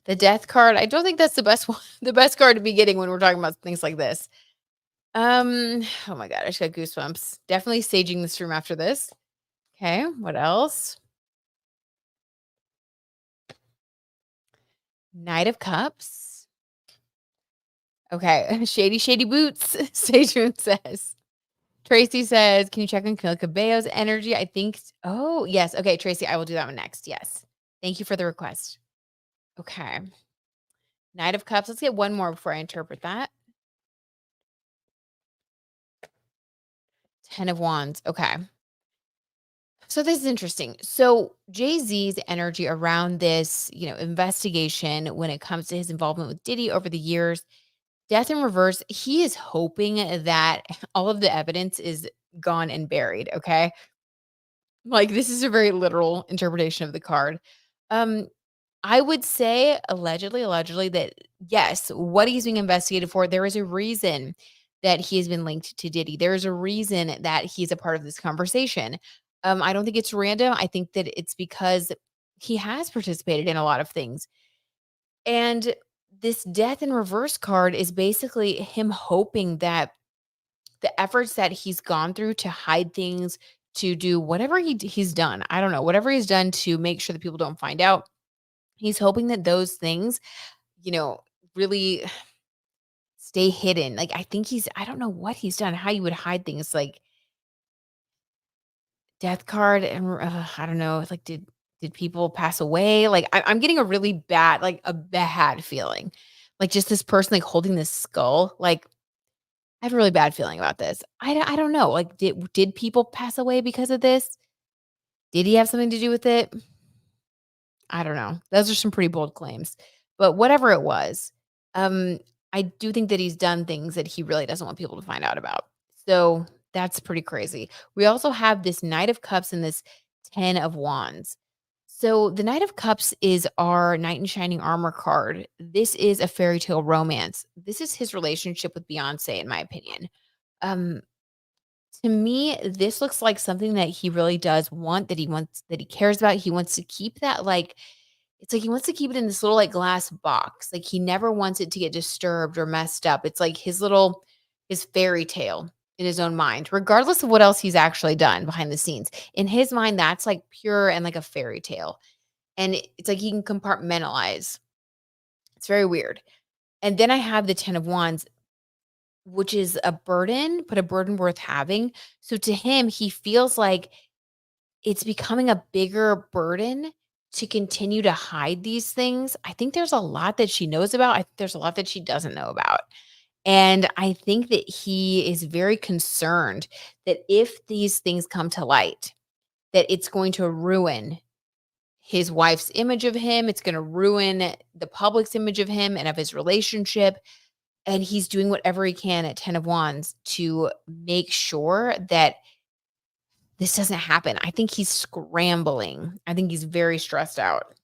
the death card, I don't think that's the best one, the best card to be getting when we're talking about things like this. Oh my God, I just got goosebumps. Definitely saging this room after this. Okay, what else? Knight of Cups. Okay, shady, shady boots, Sage Moon says. Tracy says, can you check on Camila Cabello's energy? I think, oh, yes. Okay, Tracy, I will do that one next. Yes. Thank you for the request. Okay. Knight of Cups. Let's get one more before I interpret that. 10 of Wands. Okay. So this is interesting. So Jay-Z's energy around this, investigation when it comes to his involvement with Diddy over the years, death in reverse, he is hoping that all of the evidence is gone and buried, okay? Like this is a very literal interpretation of the card. Um I would say allegedly that yes, what he's being investigated for, there is a reason that he has been linked to Diddy. There is a reason that he's a part of this conversation. I don't think it's random. I think that it's because he has participated in a lot of things. And this death in reverse card is basically him hoping that the efforts that he's gone through to hide things, to do whatever he's done. I don't know, whatever he's done to make sure that people don't find out. He's hoping that those things, really stay hidden. Like I think I don't know what he's done, how you would hide things like death card and I don't know, like did people pass away? Like I'm getting a really bad, like a bad feeling. Like just this person like holding this skull, like I have a really bad feeling about this. I don't know. Like did people pass away because of this? Did he have something to do with it? I don't know. Those are some pretty bold claims. But whatever it was, um, I do think that he's done things that he really doesn't want people to find out about. So that's pretty crazy. We also have this Knight of Cups and this 10 of Wands. So the Knight of Cups is our Knight in Shining Armor card. This is a fairy tale romance. This is his relationship with Beyonce, in my opinion. Um, to me, this looks like something that he really does want, that he cares about. He wants to keep that like it's like he wants to keep it in this little like glass box. Like he never wants it to get disturbed or messed up. It's like his fairy tale in his own mind, regardless of what else he's actually done behind the scenes. In his mind, that's like pure and like a fairy tale. And it's like he can compartmentalize. It's very weird. And then I have the 10 of Wands, which is a burden, but a burden worth having. So to him, he feels like it's becoming a bigger burden to continue to hide these things. I think there's a lot that she knows about. I think there's a lot that she doesn't know about. And I think that he is very concerned that if these things come to light, that it's going to ruin his wife's image of him. It's going to ruin the public's image of him and of his relationship. And he's doing whatever he can at 10 of Wands to make sure that this doesn't happen. I think he's scrambling. I think he's very stressed out.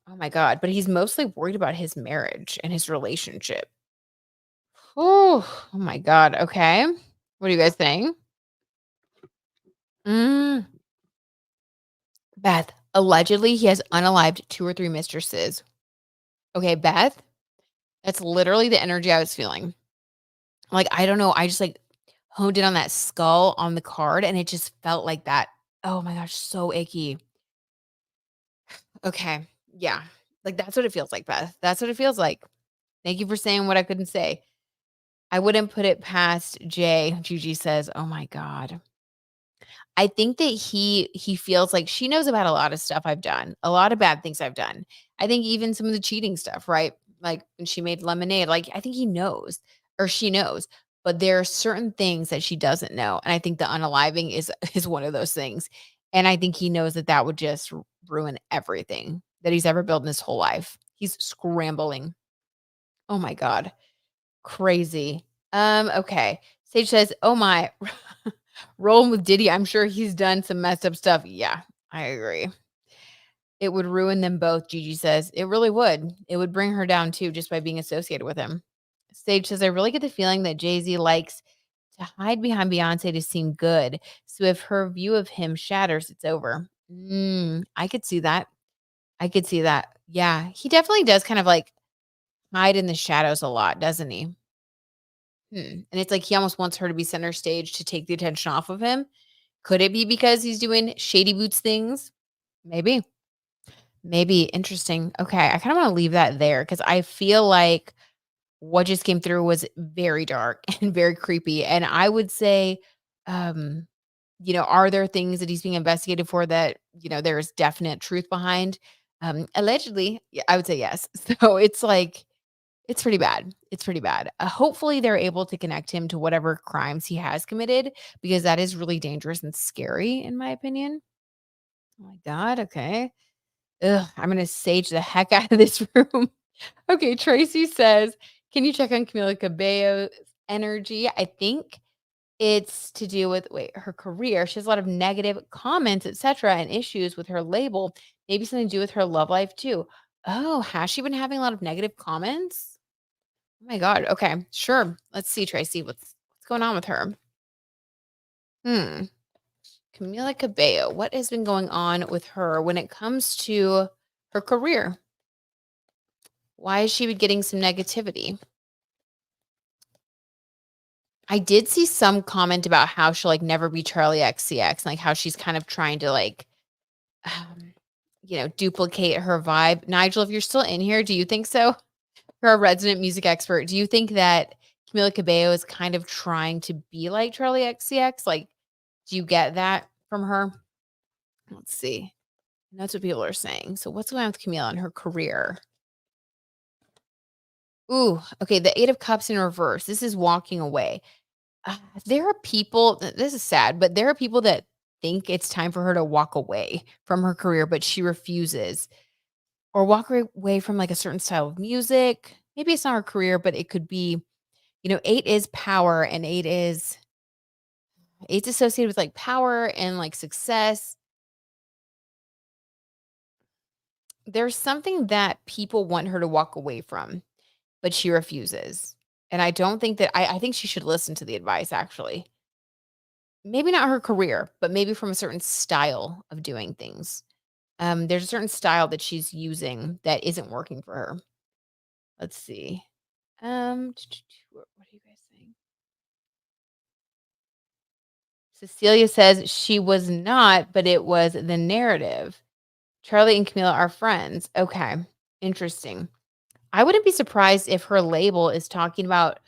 Oh my God. But he's mostly worried about his marriage and his relationship. Oh my God. Okay. What are you guys saying? Mm, Beth, allegedly, he has unalived 2 or 3 mistresses. Okay, Beth, that's literally the energy I was feeling. Like, I don't know. I just like honed in on that skull on the card and it just felt like that. Oh my gosh, so icky. Okay. Yeah. Like that's what it feels like, Beth. That's what it feels like. Thank you for saying what I couldn't say. I wouldn't put it past Jay. Gigi says, "Oh my God." I think that he feels like she knows about a lot of stuff I've done, a lot of bad things I've done. I think even some of the cheating stuff, right? Like when she made lemonade, like I think he knows or she knows, but there are certain things that she doesn't know, and I think the unaliving is is one of those things. And I think he knows that that would just ruin everything that he's ever built in his whole life. He's scrambling. Oh my God. Crazy. Okay. Sage says, "Oh my, rolling with Diddy. I'm sure he's done some messed up stuff." Yeah, I agree. It would ruin them both, Gigi says. It really would. It would bring her down too just by being associated with him. Sage says, "I really get the feeling that Jay-Z likes to hide behind Beyonce to seem good. So if her view of him shatters, it's over." I could see that. I could see that. Yeah, he definitely does kind of like hide in the shadows a lot, doesn't he? And it's like he almost wants her to be center stage to take the attention off of him. Could it be because he's doing shady boots things? Maybe. Maybe. Interesting. Okay. I kind of want to leave that there because I feel like what just came through was very dark and very creepy. And I would say, um, are there things that he's being investigated for that, there's definite truth behind? Allegedly, yeah, I would say yes. So it's like, it's pretty bad. It's pretty bad. Hopefully, they're able to connect him to whatever crimes he has committed because that is really dangerous and scary, in my opinion. Oh my God. Okay. Ugh, I'm going to sage the heck out of this room. Okay. Tracy says, "Can you check on Camila Cabello's energy?" I think it's to do with, wait, her career. She has a lot of negative comments, etc., and issues with her label. Maybe something to do with her love life, too. Oh, has she been having a lot of negative comments? Oh my god, okay, sure. Let's see, Tracy, what's going on with her? Hmm, Camila Cabello, what has been going on with her when it comes to her career? Why is she getting some negativity? I did see some comment about how she'll, like, never be Charlie XCX, like, how she's kind of trying to, like, um, duplicate her vibe. Nigel, if you're still in here, do you think so? You're a resident music expert. Do you think that Camila Cabello is kind of trying to be like Charlie XCX? Like, do you get that from her? Let's see. That's what people are saying. So what's going on with Camila and her career? Ooh, okay. The Eight of Cups in reverse. This is walking away. There are people, this is sad, but there are people that think it's time for her to walk away from her career, but she refuses. Or walk away from like a certain style of music. Maybe it's not her career, but it could be, eight is power and eight's associated with like power and like success. There's something that people want her to walk away from, but she refuses. And I don't think that I think she should listen to the advice actually. Maybe not her career, but maybe from a certain style of doing things. There's a certain style that she's using that isn't working for her. Let's see. What are you guys saying? Cecilia says she was not, but it was the narrative. Charlie and Camila are friends. Okay. Interesting. I wouldn't be surprised if her label is talking about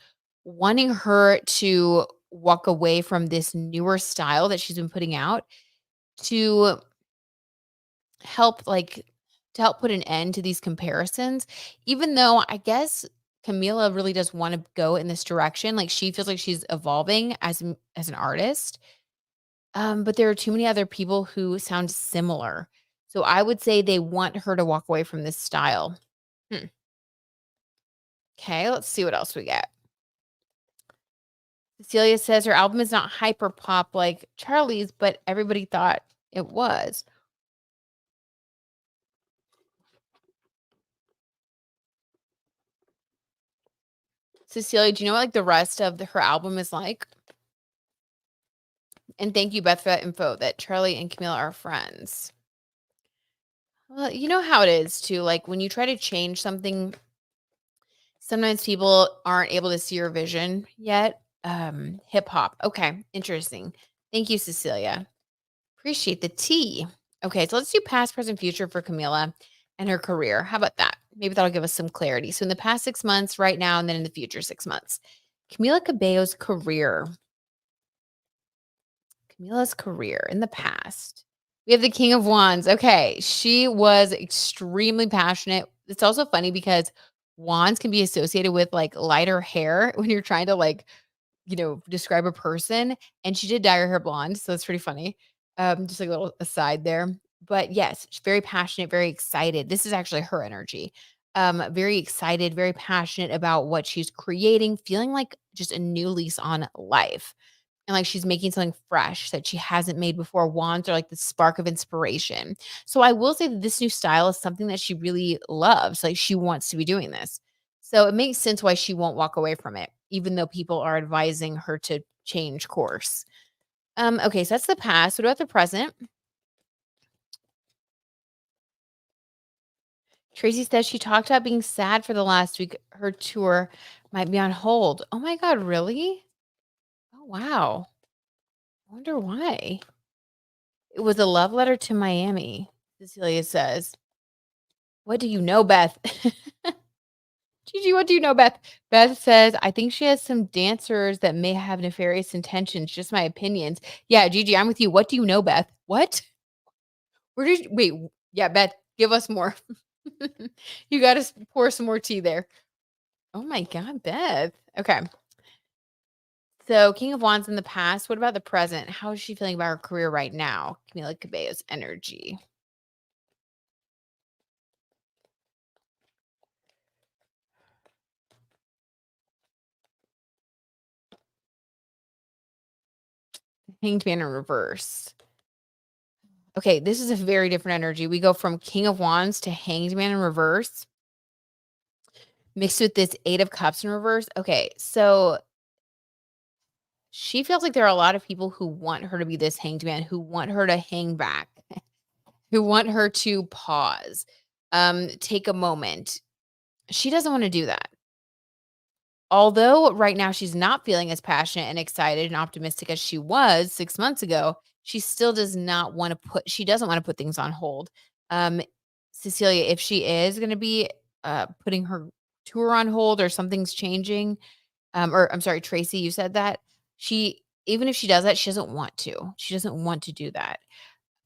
wanting her to walk away from this newer style that she's been putting out to help like to help put an end to these comparisons, even though I guess Camila really does want to go in this direction. Like she feels like she's evolving as an artist. But there are too many other people who sound similar. So I would say they want her to walk away from this style. Hmm. Okay, let's see what else we get. Cecilia says her album is not hyper pop like Charlie's, but everybody thought it was. Cecilia, do you know what like the rest of her album is like? And thank you, Beth, for that info that Charlie and Camila are friends. Well, you know how it is too. Like when you try to change something, sometimes people aren't able to see your vision yet. Hip hop. Okay, interesting. Thank you, Cecilia. Appreciate the tea. Okay, so let's do past, present, future for Camila and her career. How about that? Maybe that'll give us some clarity. So in the past 6 months, right now, and then in the future 6 months. Camila Cabello's career. Camila's career in the past. We have the King of Wands. Okay. She was extremely passionate. It's also funny because wands can be associated with like lighter hair when you're trying to like, describe a person. And she did dye her hair blonde. So it's pretty funny. Just like a little aside there. But yes, she's very passionate, very excited. This is actually her energy. Very excited, very passionate about what she's creating, feeling like just a new lease on life. And like she's making something fresh that she hasn't made before, wants or like the spark of inspiration. So I will say that this new style is something that she really loves. Like she wants to be doing this. So it makes sense why she won't walk away from it, even though people are advising her to change course. Okay, so that's the past. What about the present? Tracy says she talked about being sad for the last week. Her tour might be on hold. Oh my God, really? Oh, wow. I wonder why. It was a love letter to Miami, Cecilia says. What do you know, Beth? Gigi, what do you know, Beth? Beth says, I think she has some dancers that may have nefarious intentions. Just my opinions. Yeah, Gigi, I'm with you. What do you know, Beth? What? Where did you, wait? Yeah, Beth, give us more. You got to pour some more tea there. Oh my God, Beth. Okay. So, King of Wands in the past. What about the present? How is she feeling about her career right now? Camila Cabello's energy. Hanged Man in reverse. Okay, this is a very different energy. We go from King of Wands to Hanged Man in reverse, mixed with this Eight of Cups in reverse. Okay, so she feels like there are a lot of people who want her to be this Hanged Man, who want her to hang back, who want her to pause, take a moment. She doesn't want to do that. Although right now she's not feeling as passionate and excited and optimistic as she was 6 months ago, she still does not wanna put she doesn't wanna put things on hold. Um, Cecilia, if she is gonna be, putting her tour on hold or something's changing, or I'm sorry, Tracy, you said that? She even if she does that, she doesn't want to. She doesn't want to do that.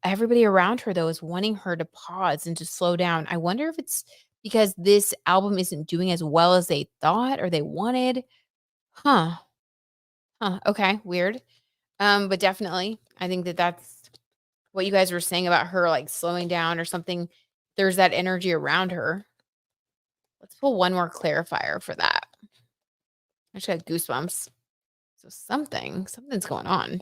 Everybody around her, though, is wanting her to pause and to slow down. I wonder if it's because this album isn't doing as well as they thought or they wanted. Huh. Huh. Okay. Weird. But definitely, I think that that's what you guys were saying about her like slowing down or something. There's that energy around her. Let's pull one more clarifier for that. I just got goosebumps. So something's going on.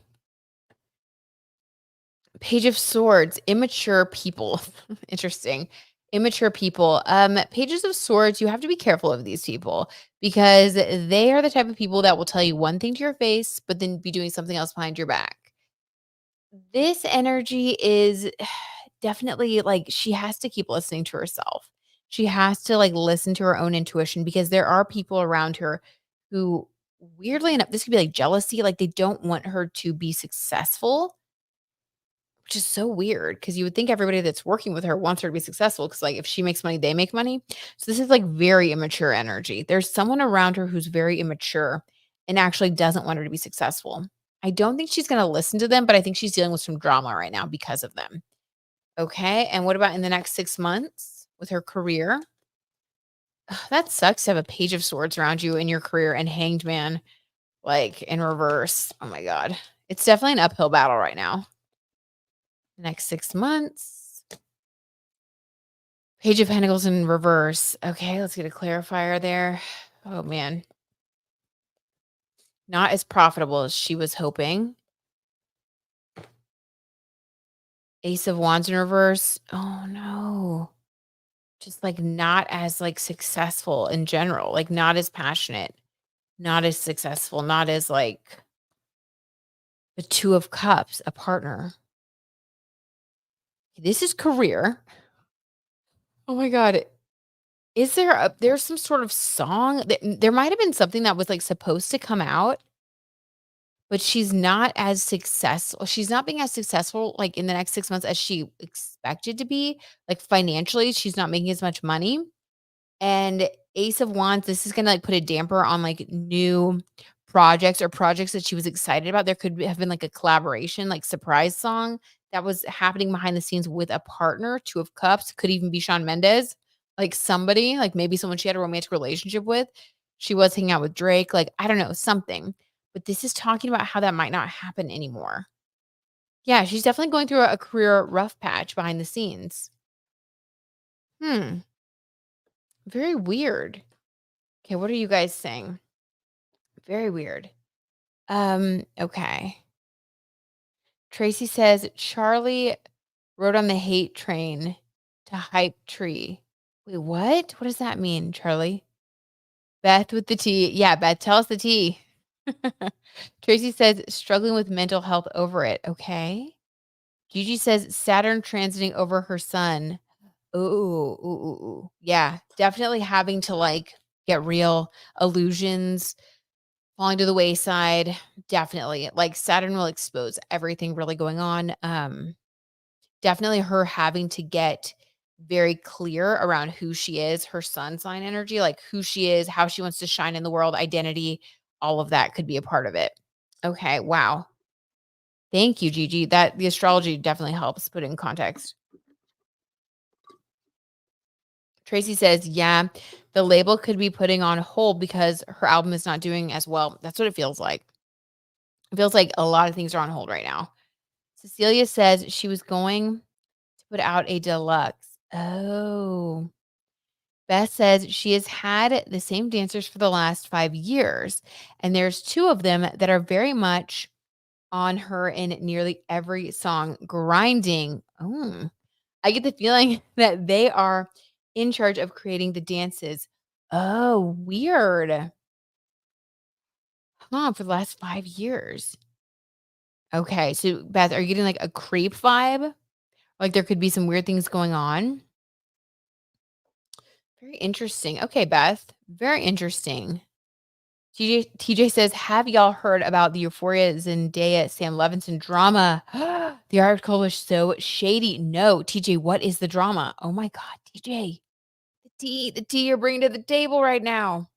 Page of Swords, immature people. Interesting. Immature people. Pages of Swords, you have to be careful of these people because they are the type of people that will tell you one thing to your face, but then be doing something else behind your back. This energy is definitely like she has to keep listening to herself. She has to like listen to her own intuition because there are people around her who weirdly enough, this could be like jealousy, like they don't want her to be successful, which is so weird because you would think everybody that's working with her wants her to be successful because, like, if she makes money, they make money. So this is like very immature energy. There's someone around her who's very immature and actually doesn't want her to be successful. I don't think she's going to listen to them, but I think she's dealing with some drama right now because of them. Okay. And what about in the next 6 months with her career? Ugh, that sucks to have a page of swords around you in your career and hanged man like in reverse. Oh my God. It's definitely an uphill battle right now. The next 6 months. Page of Pentacles in reverse. Okay, let's get a clarifier there. Oh man. Not as profitable as she was hoping. Ace of Wands in reverse. Oh no. Just like not as like successful in general, like not as passionate, not as successful, not as like the Two of Cups, a partner. This is career. Oh my God. Is there's some sort of song that there might have been something that was like supposed to come out. But she's not as successful she's not being as successful, like, in the next 6 months as she expected to be, like, financially, she's not making as much money, and Ace of Wands, this is gonna, like, put a damper on, like, new projects or projects that she was excited about. There could have been, like, a collaboration, like, surprise song that was happening behind the scenes with a partner, Two of Cups, could even be Shawn Mendes, like, somebody, like, maybe someone she had a romantic relationship with. She was hanging out with Drake, like, I don't know, something. But this is talking about how that might not happen anymore. Yeah, she's definitely going through a career rough patch behind the scenes. Hmm. Very weird. Okay, what are you guys saying? Very weird. Okay. Tracy says Charlie rode on the hate train to hype tree. Wait, what? What does that mean, Charlie? Beth with the T. Yeah, Beth, tell us the T. Tracy says struggling with mental health over it. Okay. Gigi says Saturn transiting over her sun. Ooh, ooh, ooh, ooh. Yeah, definitely having to like get real illusions falling to the wayside. Definitely. Like Saturn will expose everything really going on. Definitely her having to get very clear around who she is, her sun sign energy, like who she is, how she wants to shine in the world, identity, all of that could be a part of it. Okay, wow. Thank you, Gigi. That the astrology definitely helps put it in context. Tracy says, yeah, the label could be putting on hold because her album is not doing as well. That's what it feels like. It feels like a lot of things are on hold right now. Cecilia says she was going to put out a deluxe. Oh. Beth says she has had the same dancers for the last 5 years, and there's two of them that are very much on her in nearly every song, grinding. Oh, I get the feeling that they are in charge of creating the dances. Oh, weird. Huh, for the last 5 years. Okay, so Beth, are you getting like a creep vibe? Like there could be some weird things going on? Very interesting. Okay, Beth. Very interesting. TJ says, "Have y'all heard about the Euphoria Zendaya Sam Levinson drama? The article was so shady." No, TJ, what is the drama? Oh my God, TJ, the tea you're bringing to the table right now.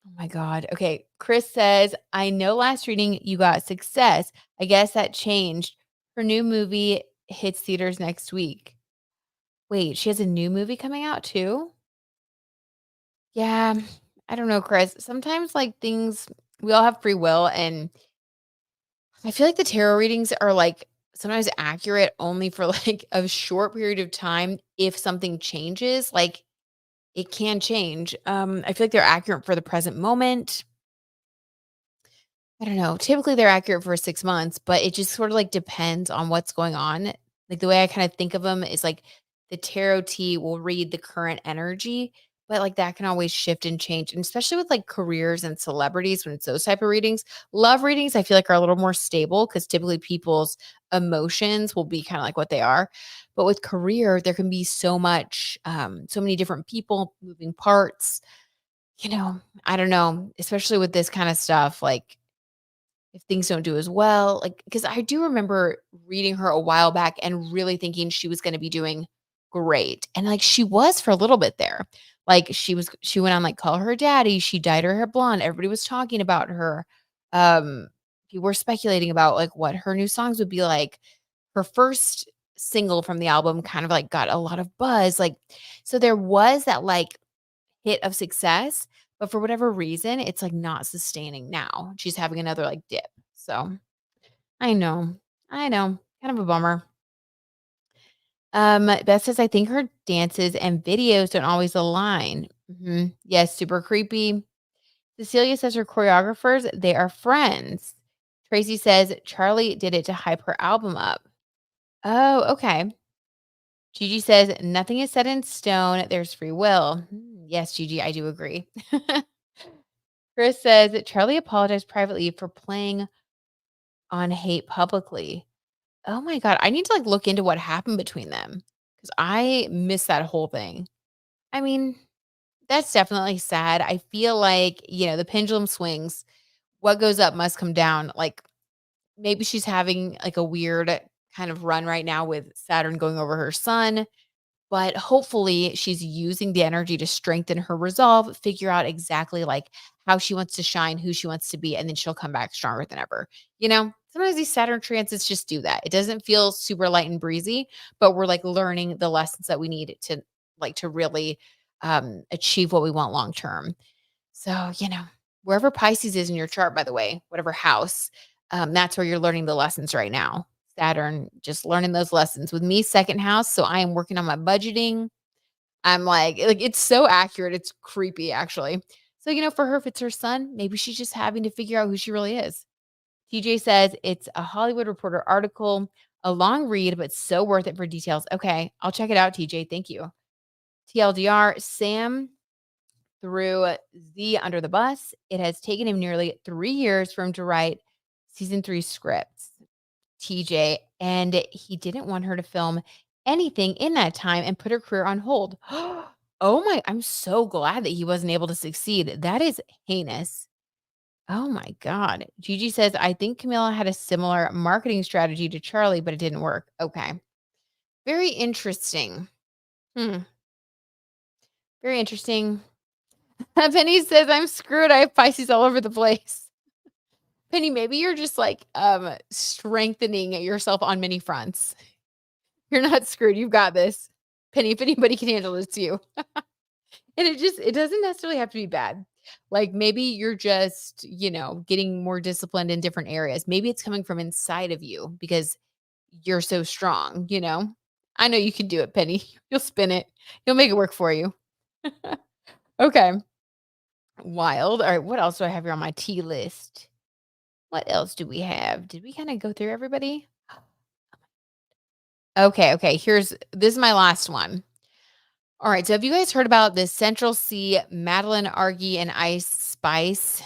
Oh my God. Okay, Chris says, "I know last reading you got success. I guess that changed. Her new movie hits theaters next week." Wait, she has a new movie coming out too? Yeah, I don't know, Chris. Sometimes like things, we all have free will, and I feel like the tarot readings are like sometimes accurate only for like a short period of time. If something changes, like it can change. I feel like they're accurate for the present moment. I don't know. Typically, they're accurate for 6 months, but it just sort of like depends on what's going on. Like the way I kind of think of them is like the tarot tea will read the current energy, but like that can always shift and change. And especially with like careers and celebrities, when it's those type of readings, love readings, I feel like are a little more stable because typically people's emotions will be kind of like what they are. But with career, there can be so much, so many different people, moving parts. I don't know, especially with this kind of stuff. Like if things don't do as well, like because I do remember reading her a while back and really thinking she was gonna be doing great, and, like, she was for a little bit there. Like, she went on, like, Call Her Daddy, she dyed her hair blonde, everybody was talking about her. People were speculating about, like, what her new songs would be like. Her first single from the album kind of, like, got a lot of buzz, like so there was that, like, hit of success, but for whatever reason, it's, like, not sustaining now. She's having another, like, dip. So, I know. I know. Kind of a bummer. Beth says, "I think her dances and videos don't always align." Mhm. Yes, super creepy. Cecilia says her choreographers, they are friends. Tracy says Charlie did it to hype her album up. Oh, okay. Gigi says, "Nothing is set in stone. There's free will." Yes, Gigi, I do agree. Chris says that Charlie apologized privately for playing on hate publicly. Oh my god, I need to, like, look into what happened between them because I missed that whole thing. I mean, that's definitely sad. I feel like, the pendulum swings. What goes up must come down. Like, maybe she's having, like, a weird kind of run right now with Saturn going over her sun. But hopefully she's using the energy to strengthen her resolve, figure out exactly like how she wants to shine, who she wants to be, and then she'll come back stronger than ever. Sometimes these Saturn transits just do that. It doesn't feel super light and breezy, but we're like learning the lessons that we need to really achieve what we want long term. So, wherever Pisces is in your chart, by the way, whatever house, that's where you're learning the lessons right now. Saturn, just learning those lessons. With me, second house. So I am working on my budgeting. I'm like, it's so accurate, it's creepy, actually. So, for her, if it's her son, maybe she's just having to figure out who she really is. TJ says it's a Hollywood Reporter article, a long read, but so worth it for details. Okay, I'll check it out, TJ. Thank you. TLDR, Sam threw Z under the bus. It has taken him nearly 3 years for him to write season 3 scripts, TJ, and he didn't want her to film anything in that time and put her career on hold. Oh my, I'm so glad that he wasn't able to succeed. That is heinous. Oh my God. Gigi says, I think Camila had a similar marketing strategy to Charlie, but it didn't work. Okay. Very interesting. Hmm. Very interesting. Penny says, I'm screwed. I have Pisces all over the place. Penny, maybe you're just like strengthening yourself on many fronts. You're not screwed. You've got this. Penny, if anybody can handle it, it's you. And it doesn't necessarily have to be bad. Like maybe you're just, getting more disciplined in different areas. Maybe it's coming from inside of you because you're so strong. I know you can do it, Penny. You'll spin it. You'll make it work for you. Okay. Wild. All right. What else do I have here on my T list? What else do we have? Did we kind of go through everybody? Okay. Okay. This is my last one. All right. So have you guys heard about this Central C Madeline Argy and Ice Spice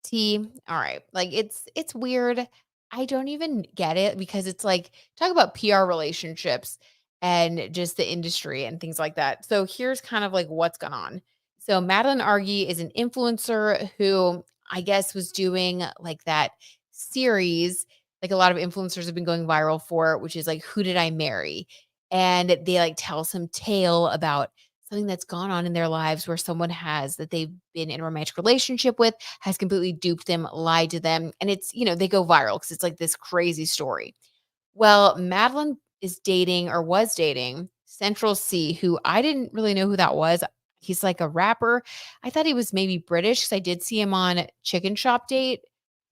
tea? All right. Like it's weird. I don't even get it because it's like talk about PR relationships and just the industry and things like that. So here's kind of like what's gone on. So Madeline Argy is an influencer who I guess was doing like that series like a lot of influencers have been going viral for, which is like Who Did I Marry? And they like tell some tale about something that's gone on in their lives where someone has that they've been in a romantic relationship with has completely duped them, lied to them, and it's, they go viral because it's like this crazy story. Well, Madeline is dating or was dating Central C, who I didn't really know who that was. He's like a rapper. I thought he was maybe British because I did see him on Chicken Shop Date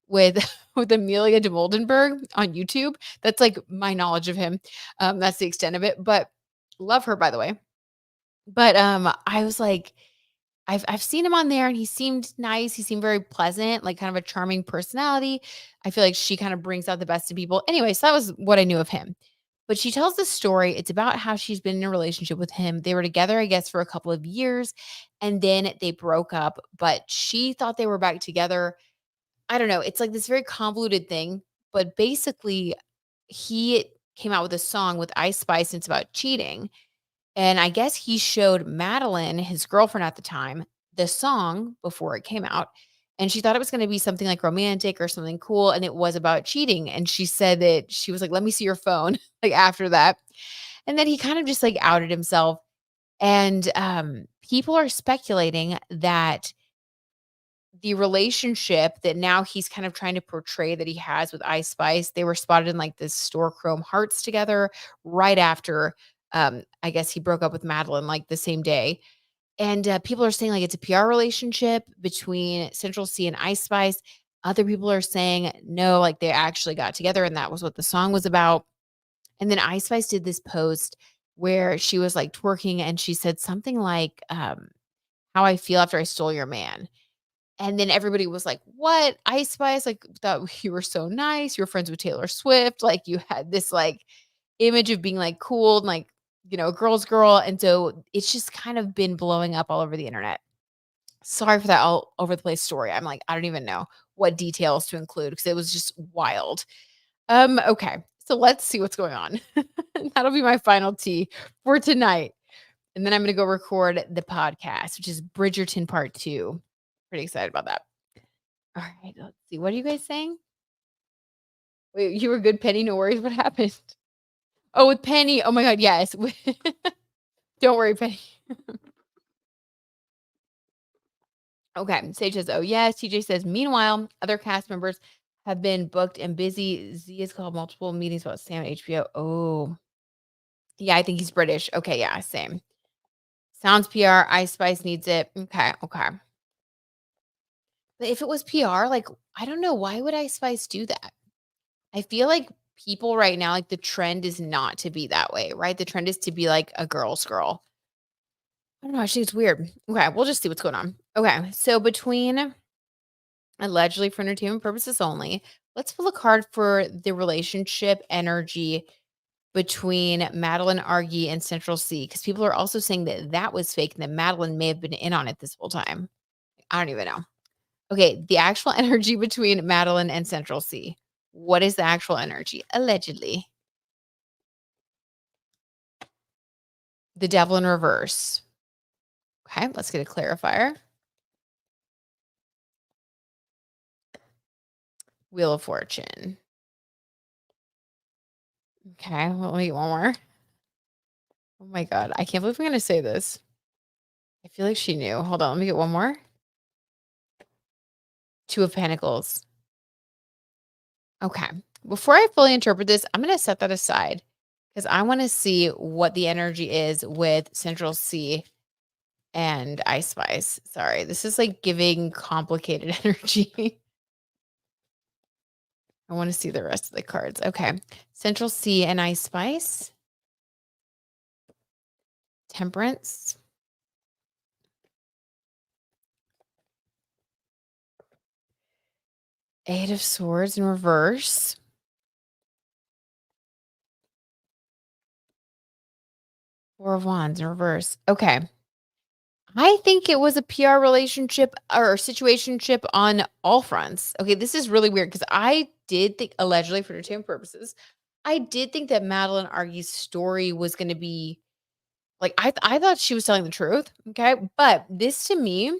with with Amelia de Moldenberg on YouTube. That's like my knowledge of him. That's the extent of it. But love her, by the way. But, I was like, I've seen him on there and he seemed nice. He seemed very pleasant, like kind of a charming personality. I feel like she kind of brings out the best in people. Anyway, so that was what I knew of him. But she tells the story. It's about how she's been in a relationship with him. They were together, I guess, for a couple of years and then they broke up, but she thought they were back together. I don't know. It's like this very convoluted thing, but basically he came out with a song with Ice Spice and it's about cheating. And I guess he showed Madeline, his girlfriend at the time, the song before it came out, and she thought it was gonna be something, like, romantic or something cool, and it was about cheating, and she said that she was like, "Let me see your phone," like, after that, and then he kind of just, like, outed himself, and, people are speculating that the relationship that now he's kind of trying to portray that he has with Ice Spice, they were spotted in, like, this store Chrome Hearts together right after, I guess he broke up with Madeline, like, the same day, and, people are saying, like, it's a PR relationship between Central C and Ice Spice. Other people are saying, no, like, they actually got together and that was what the song was about, and then Ice Spice did this post where she was, like, twerking and she said something like, "How I feel after I stole your man." And then everybody was like, "What? Ice Spice? Like, thought you were so nice. You were friends with Taylor Swift. Like, you had this, like, image of being, like, cool and, like, girl's girl." And so it's just kind of been blowing up all over the internet. Sorry for that all over the place story. I'm like, I don't even know what details to include because it was just wild. Okay. So let's see what's going on. That'll be my final tea for tonight. And then I'm gonna go record the podcast, which is Bridgerton Part 2. Pretty excited about that. All right, let's see. What are you guys saying? Wait, you were good, Penny. No worries. What happened? Oh, with Penny. Oh my God, yes. Don't worry, Penny. Okay. Sage says, "Oh yes." TJ says, "Meanwhile, other cast members have been booked and busy. Z has called multiple meetings about Sam at HBO." Oh, yeah. I think he's British. Okay, yeah, same. Sounds PR. Ice Spice needs it. Okay, okay. But if it was PR, like I don't know, why would Ice Spice do that? I feel like people right now, like the trend is not to be that way, right? The trend is to be like a girl's girl. I don't know, I think it's weird. Okay, we'll just see what's going on. Okay, so between allegedly for entertainment purposes only, let's pull a card for the relationship energy between Madeline Argy and Central C, because people are also saying that that was fake and that Madeline may have been in on it this whole time. I don't even know. Okay, the actual energy between Madeline and Central C. What is the actual energy? Allegedly. The devil in reverse. Okay, let's get a clarifier. Wheel of Fortune. Okay, well, let me get one more. Oh my God, I can't believe I'm going to say this. I feel like she knew. Hold on, let me get one more. Two of Pentacles. Okay. Before I fully interpret this, I'm going to set that aside because I want to see what the energy is with Central C and Ice Spice. Sorry, this is like giving complicated energy. I want to see the rest of the cards. Okay. Central C and Ice Spice. Temperance. Eight of Swords in reverse. Four of Wands in reverse. Okay. I think it was a PR relationship or situationship on all fronts. Okay, this is really weird because I did think, allegedly for entertainment purposes, I did think that Madeline Argy's story was going to be like I thought she was telling the truth. Okay, but this to me,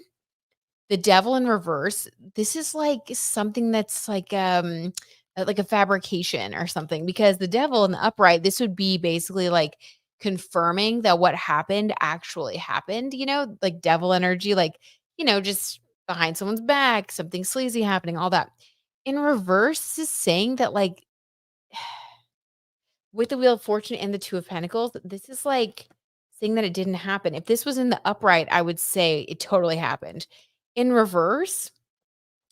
the devil in reverse, this is like something that's like a fabrication or something, because the devil in the upright, this would be basically like confirming that what happened actually happened, like devil energy, like, just behind someone's back, something sleazy happening, all that. In reverse is saying that like with the Wheel of Fortune and the Two of Pentacles, this is like saying that it didn't happen. If this was in the upright, I would say it totally happened. In reverse,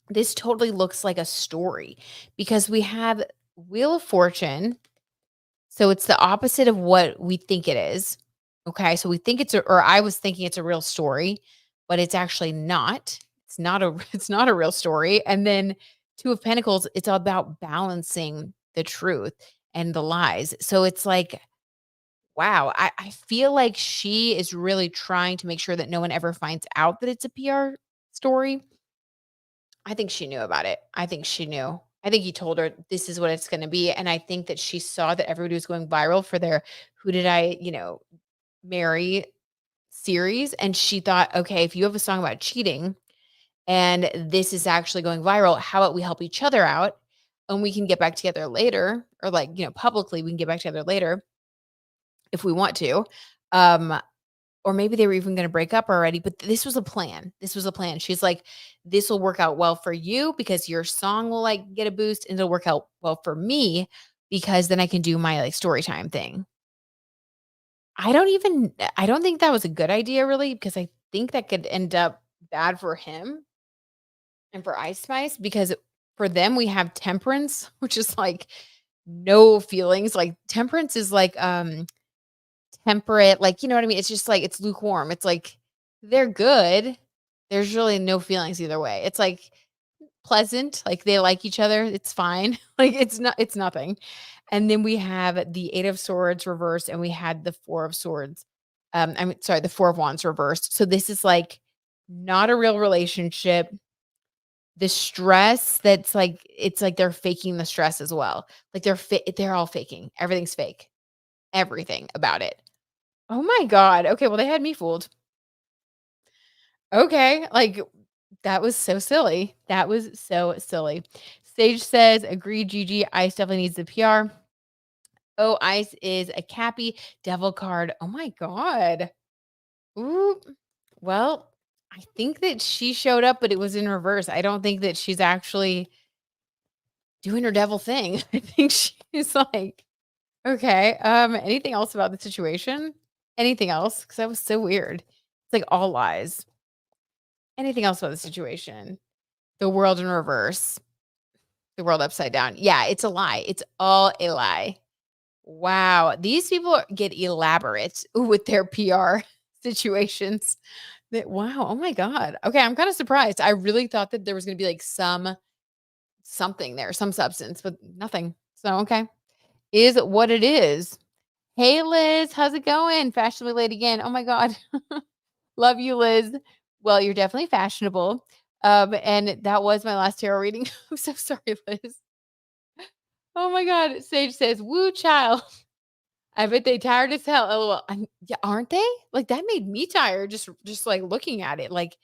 this totally looks like a story because we have Wheel of Fortune. So it's the opposite of what we think it is. Okay. So we think or I was thinking it's a real story, but it's actually not. It's not a real story. And then Two of Pentacles, it's all about balancing the truth and the lies. So it's like, wow, I feel like she is really trying to make sure that no one ever finds out that it's a PR story. I think she knew about it. I think she knew. I think he told her this is what it's going to be. And I think that she saw that everybody was going viral for their Who Did I, Marry series. And she thought, okay, if you have a song about cheating and this is actually going viral, how about we help each other out and we can get back together later, or like, publicly we can get back together later if we want to. Um, or maybe they were even gonna break up already, but this was a plan. This was a plan. She's like, "This will work out well for you because your song will, like, get a boost, and it'll work out well for me because then I can do my, like, story time thing." I don't think that was a good idea really, because I think that could end up bad for him and for Ice Spice, because for them, we have Temperance, which is, like, no feelings. Like, Temperance is like, temperate, like, you know what I mean? It's just like it's lukewarm. It's like they're good. There's really no feelings either way. It's like pleasant, like they like each other. It's fine. Like it's nothing. And then we have the 8 of Swords reversed and we had the 4 of Swords. I mean, sorry, the 4 of Wands reversed. So this is like not a real relationship. The stress that's like it's like they're faking the stress as well. Like they're all faking. Everything's fake. Everything about it. Oh my god. Okay, well, they had me fooled. Okay, like, that was so silly. That was so silly. Sage says, "Agreed, Gigi. Ice definitely needs the PR." Oh, Ice is a Cappy devil card. Oh my god. Ooh. Well, I think that she showed up, but it was in reverse. I don't think that she's actually doing her devil thing. I think she's like, "Okay, anything else about the situation? Anything else? Because that was so weird. It's like all lies." Anything else about the situation? The world in reverse, the world upside down. Yeah, it's a lie. It's all a lie. Wow, these people get elaborate with their PR situations that wow, oh my god. Okay, I'm kinda surprised. I really thought that there was gonna be, like, something there, some substance, but nothing. So, okay. Is what it is. Hey, Liz, how's it going? Fashionably late again. Oh my god. Love you, Liz. Well, you're definitely fashionable. And that was my last tarot reading. I'm so sorry, Liz. Oh my god. Sage says, "Woo, child." I bet they tired as hell. LOL. Yeah, aren't they? Like that made me tired just like looking at it. Like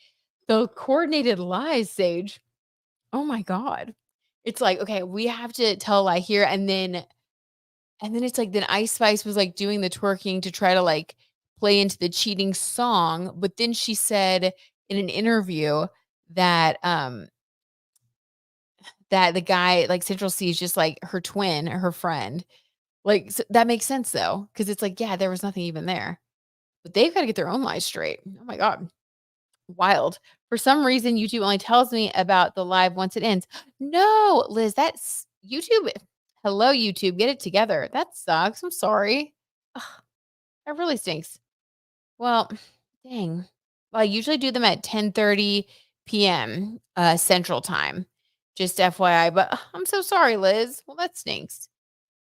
the coordinated lies, Sage. Oh my god. It's like, okay, we have to tell a lie here and then it's like then Ice Spice was like doing the twerking to try to like play into the cheating song, but then she said in an interview that that the guy like Central C is just like her twin or her friend. Like that makes sense though, because it's like, yeah, there was nothing even there. But they've got to get their own lies straight. Oh my God. Wild. For some reason, YouTube only tells me about the live once it ends. No, Liz, that's YouTube. Hello, YouTube. Get it together. That sucks. I'm sorry. Ugh, that really stinks. Well, dang. Well, I usually do them at 10:30 p.m. Central Time. Just FYI. But I'm so sorry, Liz. Well, that stinks.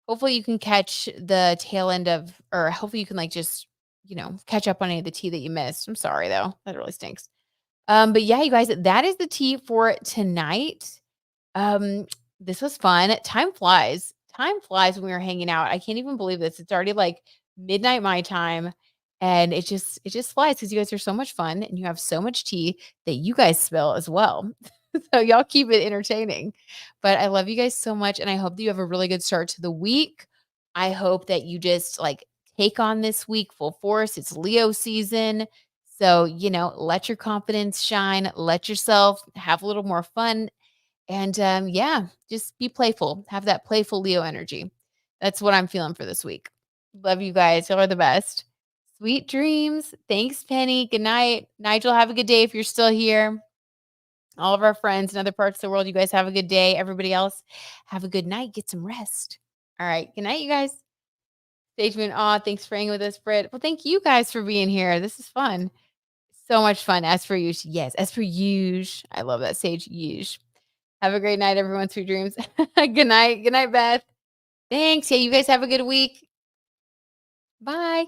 Hopefully you can catch the tail end of or hopefully you can, like, just, catch up on any of the tea that you missed. I'm sorry, though. That really stinks. But yeah, you guys, that is the tea for tonight. Um, this was fun. Time flies. Time flies when we were hanging out. I can't even believe this. It's already, like, midnight my time, and it just flies because you guys are so much fun, and you have so much tea that you guys spill as well. So y'all keep it entertaining. But I love you guys so much, and I hope that you have a really good start to the week. I hope that you just like take on this week full force. It's Leo season. So, let your confidence shine, let yourself have a little more fun. And yeah, just be playful. Have that playful Leo energy. That's what I'm feeling for this week. Love you guys. Y'all are the best. Sweet dreams. Thanks, Penny. Good night. Nigel, have a good day if you're still here. All of our friends in other parts of the world, you guys have a good day. Everybody else, have a good night. Get some rest. All right. Good night, you guys. Stage Moon, aw, thanks for hanging with us, Britt. Well, thank you guys for being here. This is fun. So much fun. As for you, yes. As for you, I love that Sage. Yush. Have a great night, everyone. Sweet dreams. Good night. Good night, Beth. Thanks. Yeah, you guys have a good week. Bye.